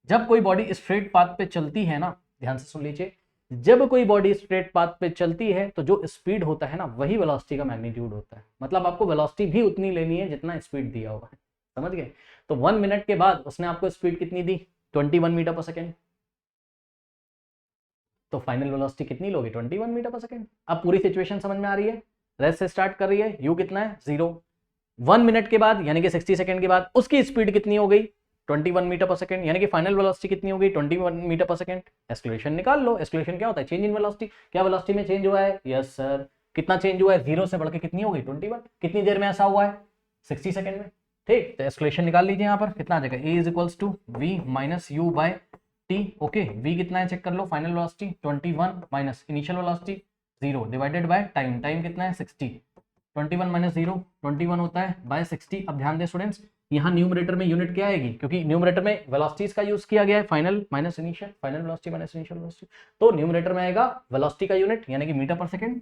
जब कोई बॉडी स्ट्रेट पाथ पे चलती है ना, ध्यान से सुन लीजिए, जब कोई बॉडी स्ट्रेट पाथ पे चलती है तो जो स्पीड होता है ना, वही वेलोसिटी का मैग्नीट्यूड होता है। मतलब आपको वेलोसिटी भी उतनी लेनी है जितना स्पीड दिया हुआ है, समझ गए? तो 1 मिनट के बाद उसने आपको स्पीड कितनी दी, 21 मीटर पर सेकेंड, तो फाइनल वेलोसिटी कितनी लोगे, 21 मीटर पर सेकेंड। अब पूरी सिचुएशन समझ में आ रही है, रेस्ट से स्टार्ट कर रही है, यू कितना है, जीरो। 1 मिनट के बाद यानी कि 60 सेकंड के बाद उसकी स्पीड कितनी हो गई, 21 मीटर पर सेकंड, यानी कि फाइनल वेलोसिटी कितनी हो गई, 21 मीटर पर सेकंड। एक्सेलरेशन निकाल लो, एक्सेलरेशन क्या होता है, चेंज इन वेलोसिटी। क्या वेलोसिटी में चेंज हुआ है, यस सर। कितना चेंज हुआ है, जीरो से बढ़ के कितनी हो गई, 21। कितनी देर में ऐसा हुआ है, 60 सेकंड में। ठीक, तो एक्सेलरेशन निकाल लीजिए, यहाँ पर कितना आ जाएगा, A is equals to V minus U by T. Okay, V कितना है चेक कर लो, final velocity 21 minus initial velocity 0 divided by time, time कितना है 60, 21 माइनस 0 21 होता है बाय 60। अब ध्यान दें स्टूडेंट्स, यहाँ न्यूमरेटर में यूनिट क्या आएगी, क्योंकि न्यूमरेटर में वेलोसिटीज का यूज किया गया है, final minus initial, final velocity minus initial velocity, तो न्यूमरेटर में आएगा वेलोसिटी का यूनिट यानी कि मीटर पर सेकंड,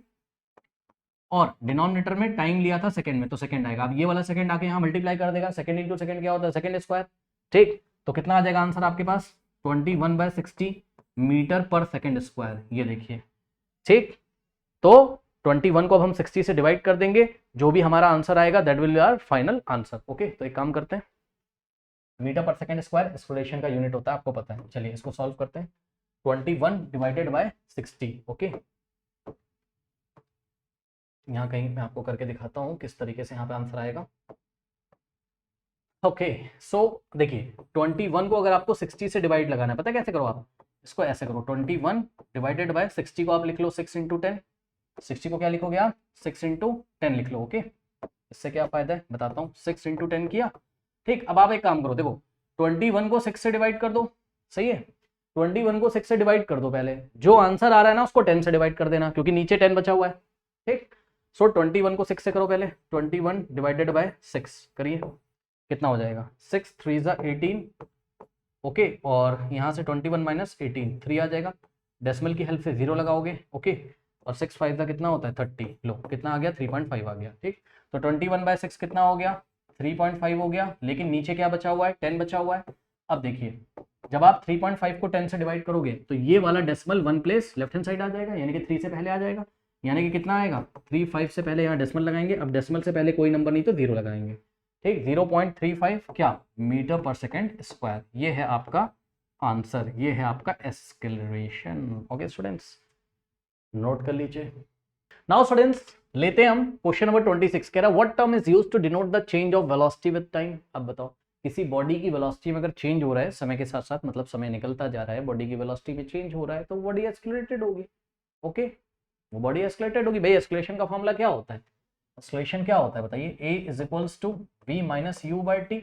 और डिनोमिनेटर में टाइम लिया था सेकंड में, तो सेकंड आएगा। अब ये वाला सेकंड आके यहाँ मल्टीप्लाई कर देगा, सेकंड इंटू सेकंड क्या होता है, सेकंड स्क्वायर। ठीक, तो कितना आ जाएगा आंसर आपके पास, 21/60 मीटर पर सेकेंड स्क्वायर, ये देखिए। ठीक, तो 21 को अब हम 60 से डिवाइड कर देंगे, जो भी हमारा आंसर आएगा that will be our final answer. Okay, तो एक काम करते हैं, मीटर पर सेकेंड स्क्वायर एक्सक्लेरेशन का यूनिट होता है, आपको पता है। चलिए इसको सॉल्व करते हैं। 21 डिवाइडेड बाय 60। ओके, यहाँ कहीं मैं आपको करके दिखाता हूँ किस तरीके से यहाँ पे आंसर आएगा। ओके, सो देखिए 21 को अगर आपको 60 से डिवाइड लगाना है, पता है कैसे करो आप, इसको ऐसे करो, 21 डिवाइडेड बाय 60 को आप लिख लो 6 इंटू 10। 60 को क्या लिखोगे आप, 6 इंटू 10 लिख लो। ओके, इससे क्या फायदा है बताता हूँ, 6 इंटू 10 किया। ठीक, अब आप एक काम करो, देखो 21 को 6 से डिवाइड कर दो, सही है। 21 को 6 से डिवाइड कर दो, पहले जो आंसर आ रहा है ना उसको 10 से डिवाइड कर देना, क्योंकि नीचे 10 बचा हुआ है। ठीक, सो 21 को 6 से करो पहले, 21 डिवाइडेड बाय 6 करिए, कितना हो जाएगा, 6 3 ज़ा 18। ओके, और यहाँ से 21 माइनस 18 3 आ जाएगा, डेसिमल की हेल्प से 0 लगाओगे। ओके, और 6 5 का कितना होता है 30, लो कितना आ गया 3.5 आ गया। ठीक, तो 21/6 कितना हो गया 3.5 हो गया, लेकिन नीचे क्या बचा हुआ है 10 बचा हुआ है। अब देखिए जब आप 3.5 को 10 से डिवाइड करोगे तो ये वाला decimal 1 place left hand side आ जाएगा, यानी कि 3 से पहले आ जाएगा, यानी कि कितना आएगा 3 5 से पहले यहाँ डेसिमल लगाएंगे। अब डेसिमल से पहले कोई नंबर नहीं तो 0 लगाएंगे। ठीक, 0.35 क्या मीटर पर सेकेंड स्क्वायर, ये है आपका आंसर, ये है आपका एक्सेलरेशन। ओके स्टूडेंट्स, नोट कर लीजिए। नाउ स्टूडेंट्स लेते हैं हम क्वेश्चन नंबर 26, कह रहा है what term is used to denote the change of velocity with time. अब बताओ, किसी बॉडी की वेलोसिटी में अगर चेंज हो रहा है समय के साथ साथ, मतलब समय निकलता जा रहा है, बॉडी की वेलोसिटी में चेंज हो रहा है, तो बॉडी एक्सेलरेटेड होगी। ओके, वो बॉडी एक्सेलरेटेड होगी। भाई एक्सेलरेशन का फॉर्मूला क्या होता है, एक्सेलरेशन क्या होता है बताइए, a is equals to v minus you by T.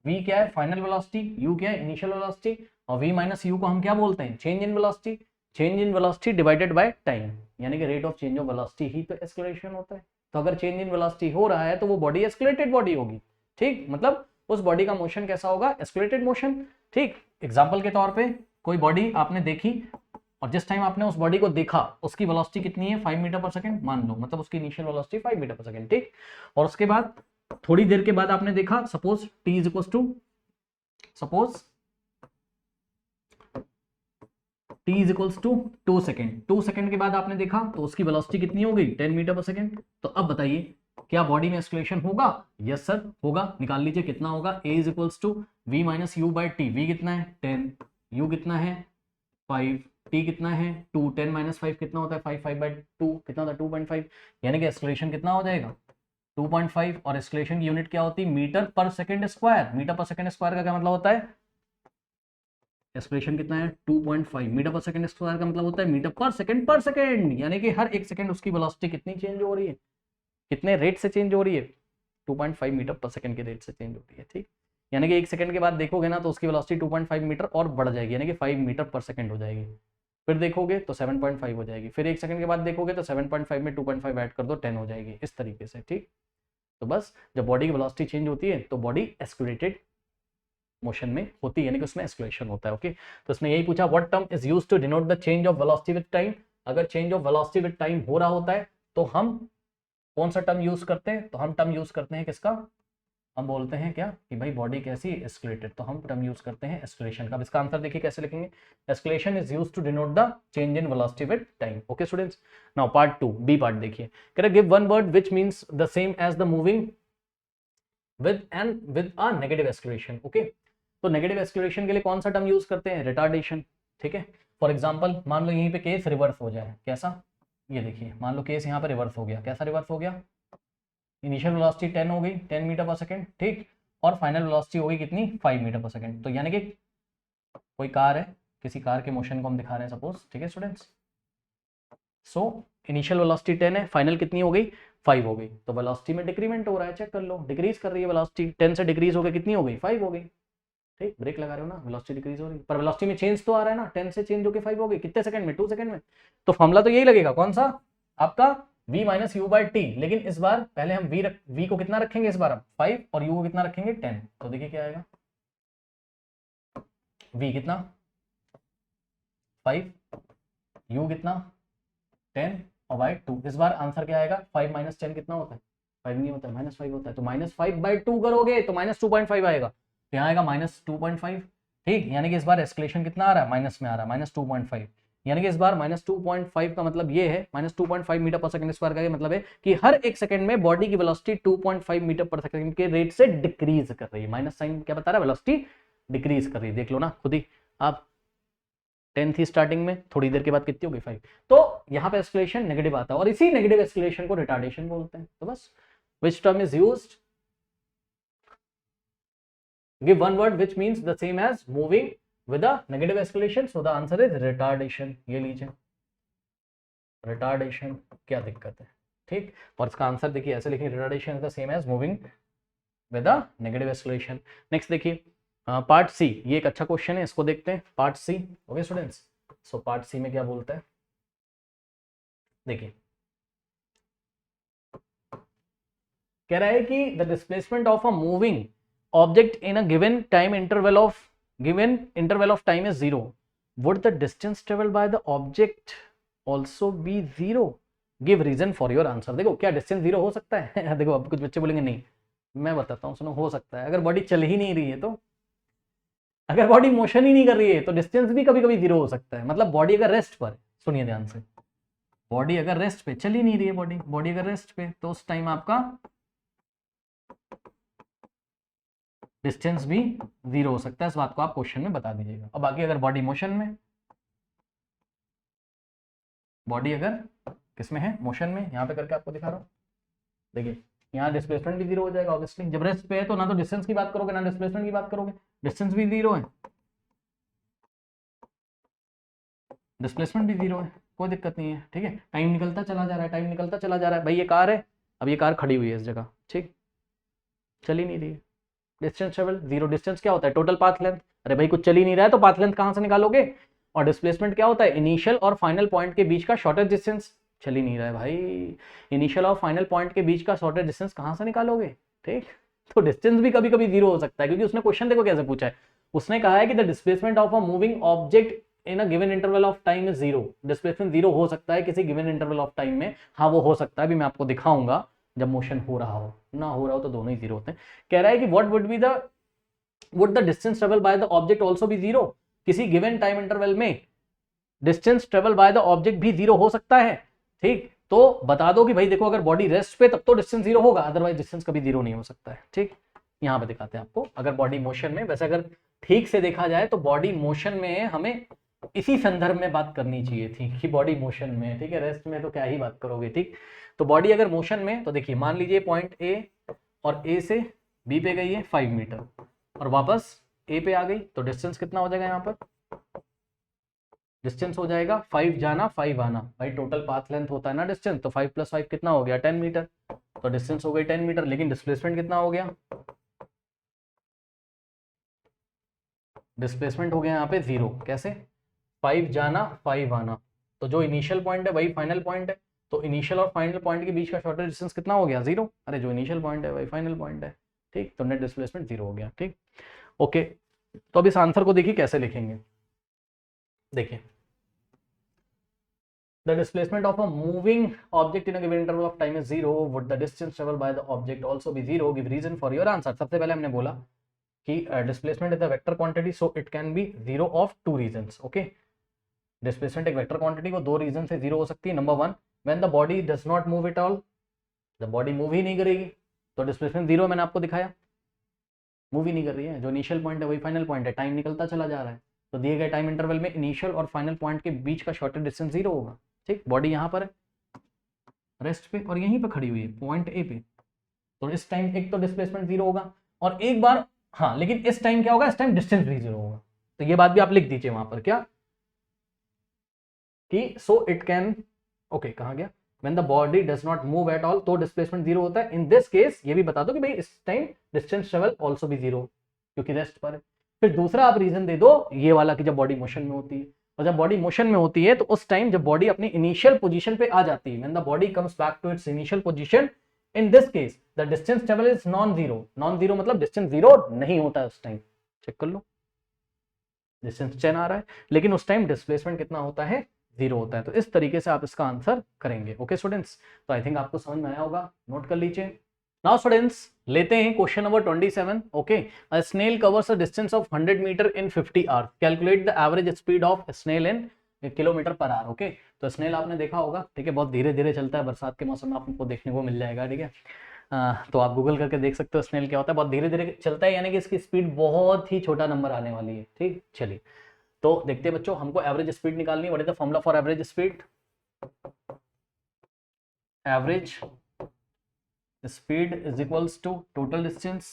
v क्या है फाइनल वेलोसिटी, u क्या है इनिशियल वेलोसिटी, और v माइनस यू को हम क्या बोलते हैं change in velocity. Change in velocity divided by time, यानी कि rate of change of velocity ही तो एक्सेलरेशन होता है। तो अगर चेंज इन वेलोसिटी हो रहा है तो वो बॉडी एक्सेलरेटेड बॉडी होगी। ठीक, मतलब उस बॉडी का मोशन कैसा होगा, एक्सेलरेटेड मोशन। ठीक, एग्जांपल के तौर पे कोई बॉडी आपने देखी और जिस टाइम आपने उस बॉडी को देखा उसकी वेलोसिटी कितनी है 5 मीटर पर सेकंड मान लो, मतलब उसकी initial velocity 5 metre per second. ठीक, और उसके बाद थोड़ी देर के बाद आपने देखा suppose t is equal to suppose t is equals to 2 second. 2 second के बाद आपने देखा तो उसकी वेलोसिटी कितनी हो गई 10 मीटर पर सेकेंड। तो अब बताइए क्या बॉडी में एक्सेलरेशन होगा, यस सर होगा। निकाल लीजिए कितना होगा, a is equals to v minus you by T. v कितना है 10, u कितना है 5, t कितना है 2, 10 माइनस 5 कितना होता है 5, 5 बाई 2 कितना होता है 2.5, यानी कि एक्सेलरेशन कितना हो जाएगा 2.5। और एक्सेलरेशन की यूनिट क्या होती है metre per second square. Metre per second square का क्या मतलब होता है, एक्सेलरेशन कितना है 2.5, मीटर पर सेकंड स्क्वायर का मतलब होता है मीटर पर सेकंड, यानी कि हर एक सेकंड उसकी वेलोसिटी कितनी चेंज हो रही है, कितने रेट से चेंज हो रही है 2.5 मीटर पर सेकंड के रेट से चेंज हो रही है। ठीक, यानी कि एक सेकंड के बाद देखोगे ना तो उसकी वेलोसिटी 2.5 मीटर और बढ़ जाएगी, यानी कि 5 मीटर पर सेकंड हो जाएगी। फिर देखोगे तो 7.5 हो जाएगी, फिर एक सेकंड के बाद देखोगे तो 7.5 में 2.5 ऐड कर दो 10 हो जाएगी, इस तरीके से। ठीक, तो बस जब बॉडी की वेलोसिटी चेंज होती है तो बॉडी एक्सेलरेटेड मोशन में होती है, यानी कि उसमें एक्सेलरेशन होता है। ओके, तो इसने यही पूछा what term is used to denote the change of velocity with time. अगर change of velocity with time हो रहा होता है तो हम कौन सा टर्म यूज करते हैं, तो हम टर्म यूज करते हैं किसका, हम बोलते हैं क्या कि भाई बॉडी कैसी एक्सेलरेटेड, तो हम टर्म यूज करते हैं एक्सेलरेशन का। अब इसका आंसर देखिए कैसे लिखेंगे, acceleration is used to denote the change in velocity with time. Okay students, now part 2 B part देखिए, कह रहा give one word which means the same as the moving with a negative acceleration. Okay, तो नेगेटिव एक्सेलरेशन के लिए कौन सा टर्म यूज करते हैं, रिटार्डेशन। ठीक है, फॉर एग्जांपल मान लो यहीं पे केस रिवर्स हो जाए, कैसा, ये देखिए मान लो केस यहाँ पे रिवर्स हो गया, कैसा रिवर्स हो गया, इनिशियल वेलोसिटी 10 हो गई 10 मीटर पर सेकंड। ठीक, और फाइनल वेलोसिटी हो गई कितनी 5 मीटर पर सेकंड। तो यानी कि कोई कार है, किसी कार के मोशन को हम दिखा रहे हैं सपोज। ठीक है स्टूडेंट्स, सो इनिशियल वेलोसिटी 10 है, फाइनल कितनी हो गई 5 हो गई, तो वेलोसिटी में डिक्रीमेंट हो रहा है, चेक कर लो, डिक्रीज कर रही है वेलोसिटी, 10 से डिक्रीज हो गई कितनी हो गई 5 हो गई। ठीक, ब्रेक लगा रहे हो ना, वेलोसिटी डिक्रीज हो रही है पर वेलोसिटी में चेंज तो आ रहा है ना, 10 से चेंज होकर 5 हो गई, कितने सेकंड में 2 सेकंड में। तो फॉर्मूला तो यही लगेगा, कौन सा आपका v minus you by T, लेकिन इस बार पहले हम v को कितना रखेंगे, इस बार हम 5 और u को कितना रखेंगे 10। तो देखिए क्या आएगा, v कितना 5, u कितना 10 और बाई 2। इस बार आंसर क्या आएगा 5 माइनस 10 कितना होता है 5 नहीं होता है -5 होता है, तो -5 बाई 2 करोगे तो -2.5 आएगा, तो यहाँ आएगा -2.5। ठीक, यानी कि इस बार एस्केलेशन कितना आ रहा है, माइनस में आ रहा है, -2.5, यानी कि इस बार -2.5 का मतलब ये है, -2.5 मीटर पर सेकंड स्क्वायर का ये मतलब है कि हर एक सेकंड में बॉडी की वेलोसिटी 2.5 मीटर पर सेकंड के रेट से डिक्रीज कर रही है। माइनस साइन क्या बता रहा है, वेलोसिटी डिक्रीज कर रही है, देख लो ना खुद ही आप। 10 थी स्टार्टिंग में, थोड़ी देर के बाद कितनी होगी 5, तो यहाँ पे एस्केलेशन नेगेटिव आता है और इसी नेगेटिव एस्केलेशन को रिटार्डेशन बोलते हैं। तो बस which term is used, give one word which means the same as moving with a negative escalation, so the answer is retardation। ये लीजिए retardation, क्या दिक्कत है, ठीक। और इसका आंसर देखिए ऐसे लिखिए, retardation is the same as moving with a negative escalation। Next देखिए पार्ट सी, ये एक अच्छा क्वेश्चन है, इसको देखते हैं part C. Okay students, so part C में क्या बोलता है, देखिए कह रहा है कि the displacement of a moving object in a given interval of time is 0, would the distance traveled by the object also be 0? give reason for your answer। देखो क्या डिस्टेंस 0 हो सकता है देखो अब कुछ बच्चे बोलेंगे नहीं, मैं बताता हूँ, सुनो, हो सकता है। अगर बॉडी चल ही नहीं रही है तो, अगर बॉडी मोशन ही नहीं कर रही है तो डिस्टेंस भी कभी कभी 0 हो सकता है। मतलब बॉडी अगर रेस्ट पर, सुनिए ध्यान से, बॉडी अगर रेस्ट पे, चल ही नहीं रही है बॉडी अगर रेस्ट पे, तो उस टाइम आपका डिस्टेंस भी 0 हो सकता है। इस बात को आप क्वेश्चन में बता दीजिएगा। और बाकी अगर बॉडी मोशन में, बॉडी अगर किसमें है, मोशन में, यहाँ पे करके आपको दिखा रहा हूँ, देखिए यहाँ डिस्प्लेसमेंट भी 0 हो जाएगा ऑब्वियसली। जब रेस्ट पे है तो ना तो डिस्टेंस की बात करोगे ना डिस्प्लेसमेंट की बात करोगे, डिस्टेंस भी 0 है, डिस्प्लेसमेंट भी 0 है, कोई दिक्कत नहीं है, ठीक है। टाइम निकलता चला जा रहा है, टाइम निकलता चला जा रहा है। भाई ये कार है, अब ये कार खड़ी हुई है इस जगह, ठीक, चल ही नहीं रही है, डिस्टेंस ट्रेवल 0। डिस्टेंस क्या होता है, टोटल पाथ लेंथ। अरे भाई कुछ चल ही नहीं रहा है तो पाथ लेंथ कहां से निकालोगे। और डिस्प्लेसमेंट क्या होता है, इनिशियल और फाइनल पॉइंट के बीच का शॉर्टेस्ट डिस्टेंस। चल ही नहीं रहा है भाई, इनिशियल और फाइनल पॉइंट के बीच का शॉर्टेस्ट डिस्टेंस कहां से निकालोगे, ठीक। तो डिस्टेंस भी कभी कभी 0 हो सकता है, क्योंकि उसने क्वेश्चन देखो कैसे पूछा है, उसने कहा है कि the displacement of a moving object in a given interval of time is 0। Displacement 0 हो सकता है किसी गिवन इंटरवल ऑफ टाइम में, हाँ वो हो सकता है, अभी मैं आपको दिखाऊंगा जब मोशन हो रहा हो, ना हो रहा हो तो दोनों ही 0 होते हैं। कह रहा है कि what would be the, would the distance traveled by the object also be 0? किसी गिवन टाइम इंटरवल में distance travel by the object भी 0 हो सकता है, ठीक। तो बता दो कि भाई देखो अगर बॉडी रेस्ट पे तब तो डिस्टेंस 0 होगा, अदरवाइज डिस्टेंस कभी 0 नहीं हो सकता है, ठीक। यहाँ पे दिखाते हैं आपको, अगर बॉडी मोशन में, वैसे अगर ठीक से देखा जाए तो बॉडी मोशन में हमें इसी संदर्भ में बात करनी चाहिए थी कि बॉडी मोशन में, ठीक है, रेस्ट में तो क्या ही बात करोगे, ठीक। तो बॉडी अगर मोशन में, तो देखिए मान लीजिए पॉइंट ए, और ए से बी पे गई है 5 मीटर और वापस ए पे आ गई, तो डिस्टेंस कितना हो जाएगा, यहाँ पर डिस्टेंस हो जाएगा 5 जाना 5 आना। भाई टोटल पाथ लेंथ होता है ना डिस्टेंस, तो 5 + 5 कितना हो गया, 10 मीटर। तो डिस्टेंस हो गई 10 मीटर, लेकिन डिस्प्लेसमेंट कितना हो गया, डिस्प्लेसमेंट हो गया यहाँ पे 0। कैसे, 5 जाना 5 आना, तो जो इनिशियल पॉइंट है वही फाइनल पॉइंट है, तो इनिशियल और फाइनल पॉइंट के बीच का शॉर्टेस्ट डिस्टेंस कितना हो गया, 0। अरे जो इनिशियल पॉइंट है वही फाइनल पॉइंट है, ठीक। तो नेट डिस्प्लेसमेंट 0 हो गया, ठीक। ओके, तो अब इस आंसर को देखिए कैसे लिखेंगे, देखिए the displacement of a moving object in a given interval of time is 0, would the distance traveled by the object also be 0? give reason for your answer। सबसे पहले हमने बोला कि displacement is a vector quantity, so it can be 0 of 2 reasons। okay, displacement एक vector quantity को 2 रीजन से 0 हो सकती है। Number 1, when the body does not move at all, जब बॉडी मूव ही नहीं करेगी तो डिस्प्लेसमेंट 0, मैंने आपको दिखाया, मूव ही नहीं कर रही है, जो इनिशियल पॉइंट है वही फाइनल पॉइंट है, टाइम निकलता चला जा रहा है, तो दिए गए टाइम इंटरवल में इनिशियल और फाइनल पॉइंट के बीच का शॉर्टेस्ट डिस्टेंस 0 होगा, ठीक। बॉडी यहाँ पर है रेस्ट पे और यहीं पे खड़ी हुई है पॉइंट ए पे, तो इस टाइम एक तो डिस्प्लेसमेंट 0 होगा, और एक बार, हाँ लेकिन इस टाइम क्या होगा, इस टाइम डिस्टेंस भी 0 होगा। तो ये बात भी आप लिख दीजिए वहां पर, क्या कि सो इट कैन, ओके कहाँ गया, when the body does not move at all तो डिस्प्लेसमेंट 0 होता है। इन दिस केस ये भी बता दो कि भाई इस टाइम डिस्टेंस ट्रेवल आल्सो भी 0, क्योंकि रेस्ट पर है। फिर दूसरा आप रीजन दे दो ये वाला कि जब बॉडी मोशन में होती है, और जब बॉडी मोशन में होती है तो उस टाइम जब बॉडी अपनी इनिशियल पोजीशन पे आ जाती है, when the body comes back to its initial position, in this case the distance travel is non-zero। non-zero मतलब डिस्टेंस 0 नहीं होता है उस टाइम, चेक कर लो, डिस्टेंस 10 आ रहा है लेकिन उस टाइम डिस्प्लेसमेंट कितना होता है, 0 होता है। तो इस तरीके से आप इसका आंसर करेंगे। ओके स्टूडेंट्स, तो आई थिंक आपको समझ में आया होगा, नोट कर लीजिए। नाउ स्टूडेंट्स लेते हैं question number 27. Okay, a snail covers a distance of 100 metre in 50 hours. Calculate the average speed of snail in kilometre per hour. Okay, तो स्नेल आपने देखा होगा, ठीक है, बहुत धीरे धीरे चलता है. बरसात के मौसम में आपको देखने को मिल जाएगा, ठीक है. तो आप गूगल करके देख सकते हो स्नेल क्या होता है. बहुत धीरे धीरे चलता है, यानी कि इसकी स्पीड बहुत ही छोटा नंबर आने वाली है. ठीक, चलिए तो देखते हैं बच्चों, हमको एवरेज स्पीड निकालनी है. What is the formula for average speed? Average speed is equals to total distance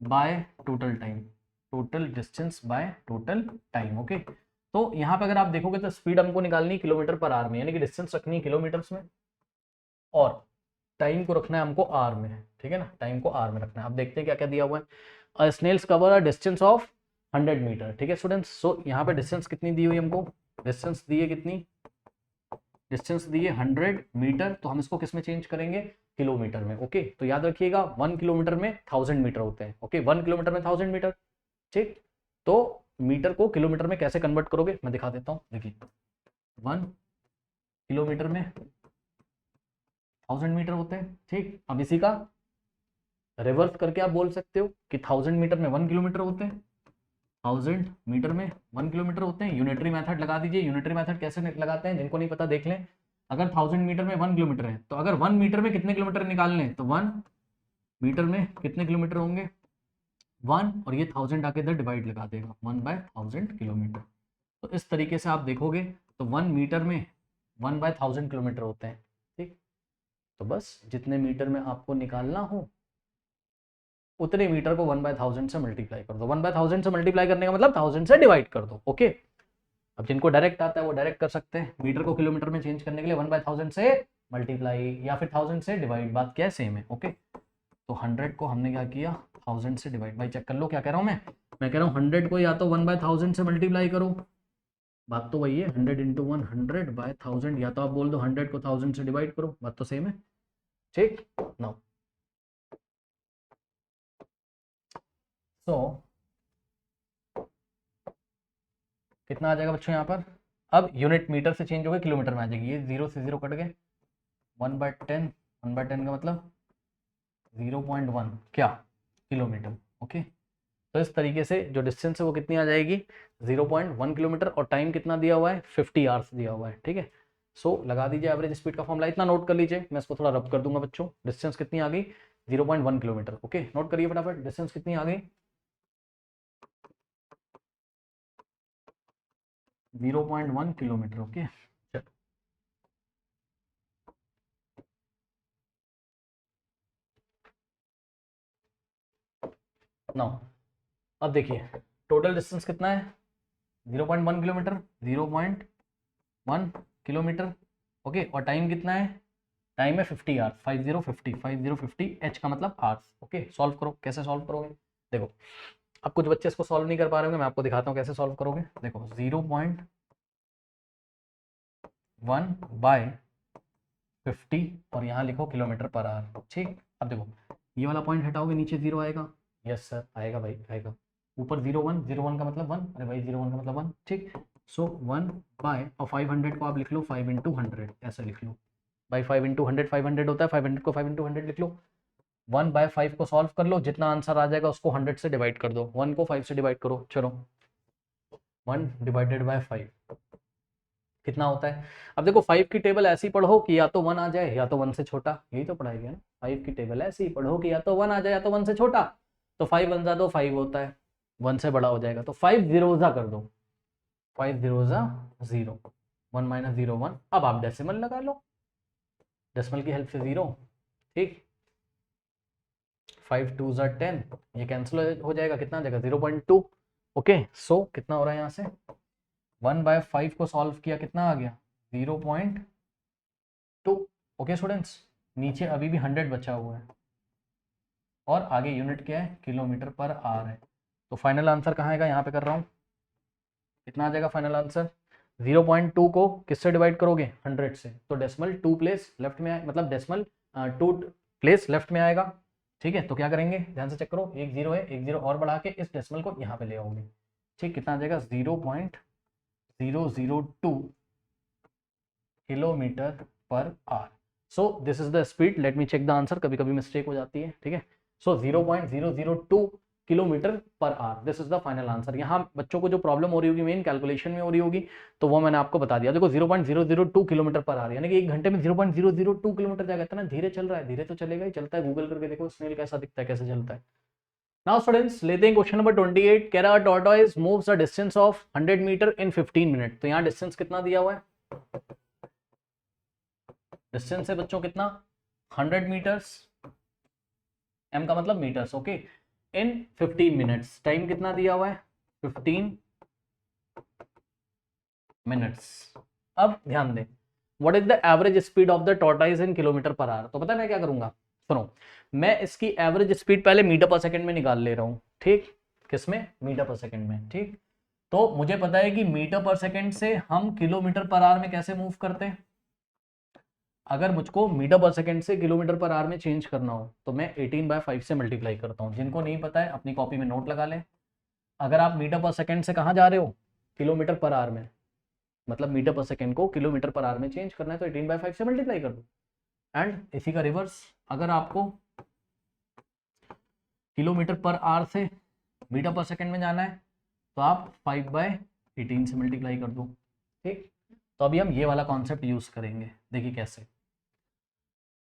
by total time. total distance by total time. Okay, तो यहाँ पे अगर आप देखोगे तो स्पीड हमको निकालनी है किलोमीटर पर आवर में, यानी कि डिस्टेंस रखनी है किलोमीटर्स में और टाइम को रखना है हमको आर में. ठीक है ना, टाइम को आर में रखना है. अब देखते हैं क्या क्या दिया हुआ है. Snails cover a distance of 100 metre. ठीक है स्टूडेंट्स, सो यहाँ पे डिस्टेंस कितनी दी हुई हमको? डिस्टेंस दी है कितनी? डिस्टेंस दी है 100 मीटर. तो हम इसको किस में चेंज करेंगे? किलोमीटर में. ओके, तो याद रखिएगा 1 किलोमीटर में 1000 मीटर होते हैं. ओके, 1 किलोमीटर में 1000 मीटर. ठीक, तो मीटर को किलोमीटर में कैसे कन्वर्ट करोगे मैं दिखा देता हूँ. देखिए 1 किलोमीटर में 1000 मीटर होते हैं. ठीक, अब इसी का रिवर्स करके आप बोल सकते हो कि 1000 मीटर में 1 किलोमीटर होते हैं. 1000 मीटर में 1 किलोमीटर होते हैं. यूनिटरी मेथड लगा दीजिए. यूनिटरी मेथड कैसे लगाते हैं, जिनको नहीं पता देख लें. अगर 1000 मीटर में 1 किलोमीटर है तो अगर 1 मीटर में कितने किलोमीटर निकालने हैं तो 1 मीटर में कितने किलोमीटर होंगे? 1, और ये 1000 आके इधर डिवाइड लगा देगा 1/1000 किलोमीटर. तो इस तरीके से आप देखोगे तो 1 मीटर में 1/1000 किलोमीटर होते हैं. ठीक, तो बस जितने मीटर में आपको निकालना हो उतने मीटर को 1/1000 से मल्टीप्लाई कर दो. 1/1000 से मल्टीप्लाई करने का मतलब 1000 से डिवाइड कर दो. ओके, अब जिनको डायरेक्ट आता है वो डायरेक्ट कर सकते हैं. मीटर को किलोमीटर में चेंज करने के लिए 1/1000 से मल्टीप्लाई या फिर 1000 से डिवाइड, बात क्या है, सेम है. ओके, तो 100 को हमने क्या किया? 1000 से डिवाइड. भाई चेक कर लो क्या कह रहा हूँ मैं कह रहा हूँ 100 को या तो 1/1000 से मल्टीप्लाई करो, बात तो वही है. 100 इंटू 1 100/1000, या तो आप बोल दो 100 को 1000 से डिवाइड करो, बात तो सेम है. ठीक, नाउ सो कितना आ जाएगा बच्चों यहाँ पर? अब यूनिट मीटर से चेंज हो गए किलोमीटर में आ जाएगी. ये 0 से 0 कट गए. 1/10, 1/10 का मतलब 0.1 क्या? किलोमीटर. ओके, तो इस तरीके से जो डिस्टेंस है वो कितनी आ जाएगी? 0.1 किलोमीटर. और टाइम कितना दिया हुआ है? 50 आवर्स दिया हुआ है. ठीक है, सो लगा दीजिए एवरेज स्पीड का फॉर्मूला. इतना नोट कर लीजिए, मैं इसको थोड़ा रब कर दूंगा बच्चों. डिस्टेंस कितनी आ गई? 0.1 किलोमीटर. ओके, नोट करिए फटाफट, डिस्टेंस कितनी आ गई? 0.1 किलोमीटर. ओके, नाउ अब देखिए टोटल डिस्टेंस कितना है? 0.1 किलोमीटर. 0.1 किलोमीटर. ओके, और टाइम कितना है? टाइम है 50 आवर्स. 50 एच का मतलब आवर्स. ओके, सॉल्व करो. कैसे सॉल्व करोगे? देखो, अब कुछ बच्चे इसको सॉल्व नहीं कर पा रहे होंगे, मैं आपको दिखाता हूँ कैसे सॉल्व करोगे. देखो 0.1/50 और यहाँ लिखो किलोमीटर पर आवर. ठीक, अब देखो ये वाला पॉइंट हटाओगे, नीचे 0 आएगा. यस सर, आएगा भाई, आएगा. ऊपर 0.1, 0.1 का मतलब 1. अरे भाई 0.1 का मतलब 1. ठीक, सो 1 बाय, और 500 को आप लिख लो 5 इंटू 100, ऐसा लिख लो. बाई 5 इंटू 100 500 होता है. 500 को 5 इंटू 100 लिख लो. 1/5 को सॉल्व कर लो, जितना आंसर आ जाएगा उसको 100 से डिवाइड कर दो. 1 को 5 से डिवाइड करो. चलो 1 डिवाइडेड बाय 5 कितना होता है? अब देखो 5 की टेबल ऐसी पढ़ो कि या तो 1 आ जाए या तो 1 से छोटा. यही तो पढ़ाई है ना. 5 की टेबल ऐसी ही पढ़ो कि या तो 1 आ जाए या तो 1 से छोटा. तो 5 1 जा दो 5 होता है, 1 से बड़ा हो जाएगा. तो 5 जीरोजा कर दो. 5 जीरोजा 0. 1 माइनस 0 1. अब आप डेसिमल लगा लो, डेसिमल की हेल्प से 0. ठीक, 5 2 ज़ा 10, ये कैंसिल हो जाएगा. कितना आ जाएगा? 0.2. ओके, सो कितना हो रहा है यहाँ से? 1/5 को सॉल्व किया, कितना आ गया? 0.2. ओके स्टूडेंट्स, नीचे अभी भी 100 बचा हुआ है और आगे यूनिट क्या है? किलोमीटर पर आवर है. तो फाइनल आंसर कहाँ आएगा? यहाँ पे कर रहा हूँ. कितना आ जाएगा फाइनल आंसर? 0.2 को किससे डिवाइड करोगे? 100 से. तो डेसिमल 2 प्लेस लेफ्ट में आए, मतलब डेसिमल 2 प्लेस लेफ्ट में आएगा. ठीक है, तो क्या करेंगे? ध्यान से चेक करो. एक 0 है, एक 0 और बढ़ा के इस डेसिमल को यहाँ पे ले आओगे. ठीक, कितना आ जाएगा? 0.002 kilometre per hour. So this is the speed, let me check the answer, कभी कभी मिस्टेक हो जाती है, ठीक है। So 0.002 kilometre per hour, this is the final answer. यहाँ बच्चों को जो प्रॉब्लम हो रही होगी मेन कैलकुलेशन में हो रही होगी, तो वो मैंने आपको बता दिया। देखो 0.002 किलोमीटर पर आवर, यानी कि 1 घंटे में 0.002 किलोमीटर जाएगा, इतना धीरे चल रहा है, धीरे तो चलेगा ही, चलता है, गूगल करके देखो स्नेल कैसा दिखता है, कैसे चलता है। नाउ स्टूडेंट्स लेते हैं क्वेश्चन नंबर 28, कह रहा है tortoise moves a distance of 100 metre in 15 minute. तो यहाँ डिस्टेंस कितना दिया हुआ है, डिस्टेंस है बच्चों कितना, 100 मीटर्स, m का मतलब मीटर्स, ओके, इन 15 मिनट्स। टाइम कितना दिया हुआ है, 15 मिनट्स। अब ध्यान दें, what is the average speed of the tortoise in kilometre per our. तो पता है मैं क्या करूंगा, सुनो, मैं इसकी एवरेज स्पीड पहले मीटर पर सेकंड में निकाल ले रहा हूं, ठीक, किसमें, मीटर पर सेकंड में, ठीक। तो मुझे पता है कि मीटर पर सेकंड से हम किलोमीटर पर आवर में कैसे मूव करते हैं। अगर मुझको मीटर पर सेकंड से किलोमीटर पर आवर में चेंज करना हो तो मैं 18/5 से मल्टीप्लाई करता हूँ। जिनको नहीं पता है अपनी कॉपी में नोट लगा लें। अगर आप मीटर पर सेकंड से कहाँ जा रहे हो, किलोमीटर पर आवर में, मतलब मीटर पर सेकंड को किलोमीटर पर आवर में चेंज करना है तो 18/5 से मल्टीप्लाई कर दो। एंड इसी का रिवर्स, अगर आपको किलोमीटर पर आवर से मीटर पर सेकंड में जाना है तो आप 5/18 से मल्टीप्लाई कर दो, ठीक। तो अभी हम ये वाला कॉन्सेप्ट यूज करेंगे, देखिए कैसे।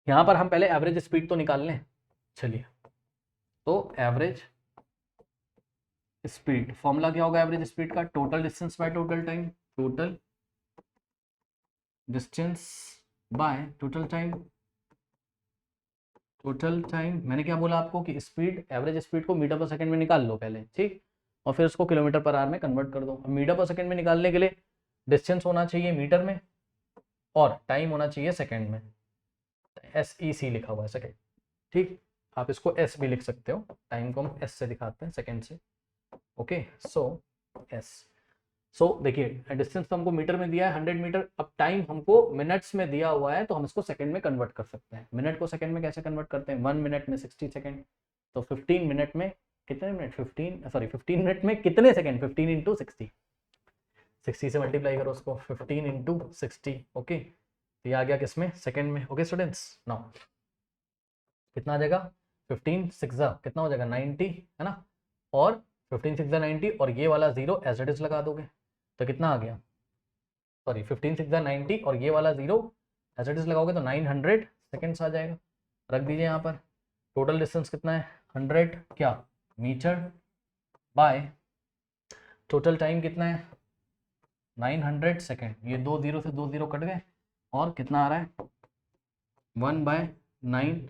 यहां पर हम पहले एवरेज स्पीड तो निकाल लें, चलिए। तो एवरेज स्पीड, फॉर्मूला क्या होगा एवरेज स्पीड का, total distance by total time, total distance by total time. Total time मैंने क्या बोला आपको कि स्पीड, एवरेज स्पीड को मीटर पर सेकंड में निकाल लो पहले, ठीक, और फिर उसको किलोमीटर पर आवर में कन्वर्ट कर दो। मीटर पर सेकंड में निकालने के लिए डिस्टेंस होना चाहिए मीटर में और टाइम होना चाहिए सेकंड में, SEC लिखा हुआ है सेकंड, ठीक। आप इसको S भी लिख सकते हो, टाइम को हम S से दिखाते हैं, सेकंड से, ओके। सो S, सो देखिए डिस्टेंस तो हमको मीटर में दिया है 100 मीटर, अब टाइम हमको मिनट्स में दिया हुआ है तो हम इसको सेकंड में कन्वर्ट कर सकते हैं। मिनट को सेकंड में कैसे कन्वर्ट करते हैं, 1 मिनट में 60 सेकंड, तो 15 मिनट में कितने मिनट, 15 मिनट में कितने सेकंड, 15 इंटू 60, 60 से मल्टीप्लाई करो उसको, 15 इंटू 60, ओके। तो ये आ गया किसमें, सेकंड में, ओके स्टूडेंट्स। नाउ कितना आ जाएगा, 15 6 कितना हो जाएगा 90, है ना, और 15 6 90, और ये वाला 0 एज इट इज लगा दोगे तो कितना आ गया, सॉरी 15 6 90 और ये वाला 0 एज इट इज लगाओगे तो 900 सेकेंड्स आ जाएगा। रख दीजिए यहाँ पर। टोटल डिस्टेंस कितना है, 100 क्या मीटर बाय टोटल टाइम कितना है 900 सेकेंड। ये 2 0 से 2 0 कट गए और कितना आ रहा है 1/9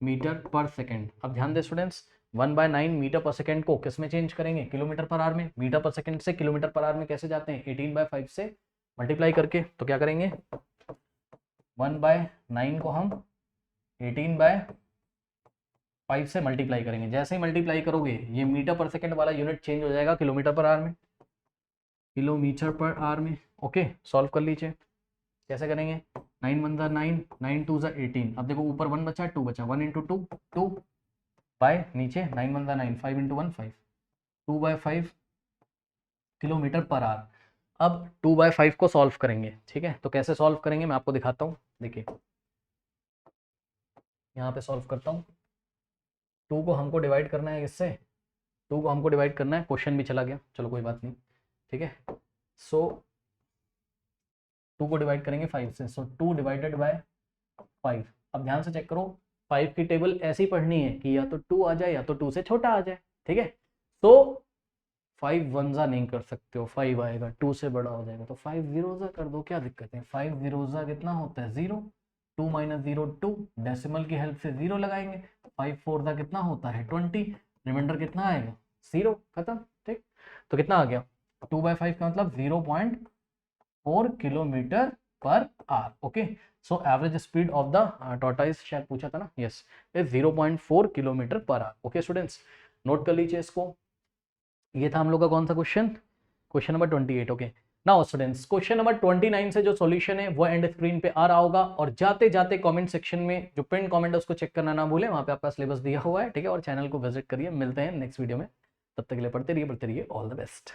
मीटर पर सेकेंड। अब ध्यान दें स्टूडेंट्स, 1/9 मीटर पर सेकेंड को किस में चेंज करेंगे, किलोमीटर पर आवर में। मीटर पर सेकेंड से किलोमीटर पर आवर में कैसे जाते हैं, 18/5 से मल्टीप्लाई करके। तो क्या करेंगे 1/9 को हम 18/5 से मल्टीप्लाई करेंगे। जैसे ही मल्टीप्लाई करोगे ये मीटर पर सेकेंड वाला यूनिट चेंज हो जाएगा किलोमीटर पर आवर में, किलोमीटर पर आवर में, ओके। सॉल्व कर लीजिए, कैसे करेंगे, 9 1 9, 9 2 18। अब देखो ऊपर 1 बचा, 2 बचा, 1 इंटू 2 2 बाय नीचे 9 1 9, 5 इंटू 1 5, 2/5 किलोमीटर पर आवर। अब 2/5 को सॉल्व करेंगे, ठीक है। तो कैसे सॉल्व करेंगे मैं आपको दिखाता हूँ, देखिए यहाँ पे सॉल्व करता हूँ। 2 को हमको डिवाइड करना है किससे, 2 को हमको डिवाइड करना है, क्वेश्चन भी चला गया, चलो कोई बात नहीं, ठीक है। सो 2 को डिवाइड करेंगे 5 से, सो 2 डिवाइडेड बाय 5। अब ध्यान से चेक करो, 5 की टेबल ऐसी पढ़नी है कि या तो 2 आ जाए या तो 2 से छोटा आ जाए, ठीक है। तो 5 1 नहीं कर सकते हो, 5 आएगा, 2 से बड़ा हो जाएगा तो 5 0 कर दो, क्या दिक्कत है। 5 0 कितना होता है 0, 2 - 0 2, डेसिमल की हेल्प से 0 लगाएंगे। 5 4 कितना होता है 20, रिमाइंडर कितना आएगा 0, खत्म, ठीक। तो कितना आ गया 2/5 का मतलब 0.4 kilometre per hour, okay. So average speed of the tortoise, शायद पूछा था ना, yes, is 0.4 kilometre per hour, okay students. Note कर लीजिए इसको। ये था हम लोग का कौन सा question, question number 28, okay. Now students question number 29 से जो सॉल्यूशन है वो एंड स्क्रीन पे आ रहा होगा, और जाते जाते कमेंट सेक्शन में जो पिन कमेंट है उसको चेक करना ना भूलें, वहां पे आपका सिलेबस दिया हुआ है, ठीक है। और चैनल को विजिट करिए, मिलते हैं नेक्स्ट वीडियो में, तब तक के लिए पढ़ते रहिए, ऑल द बेस्ट।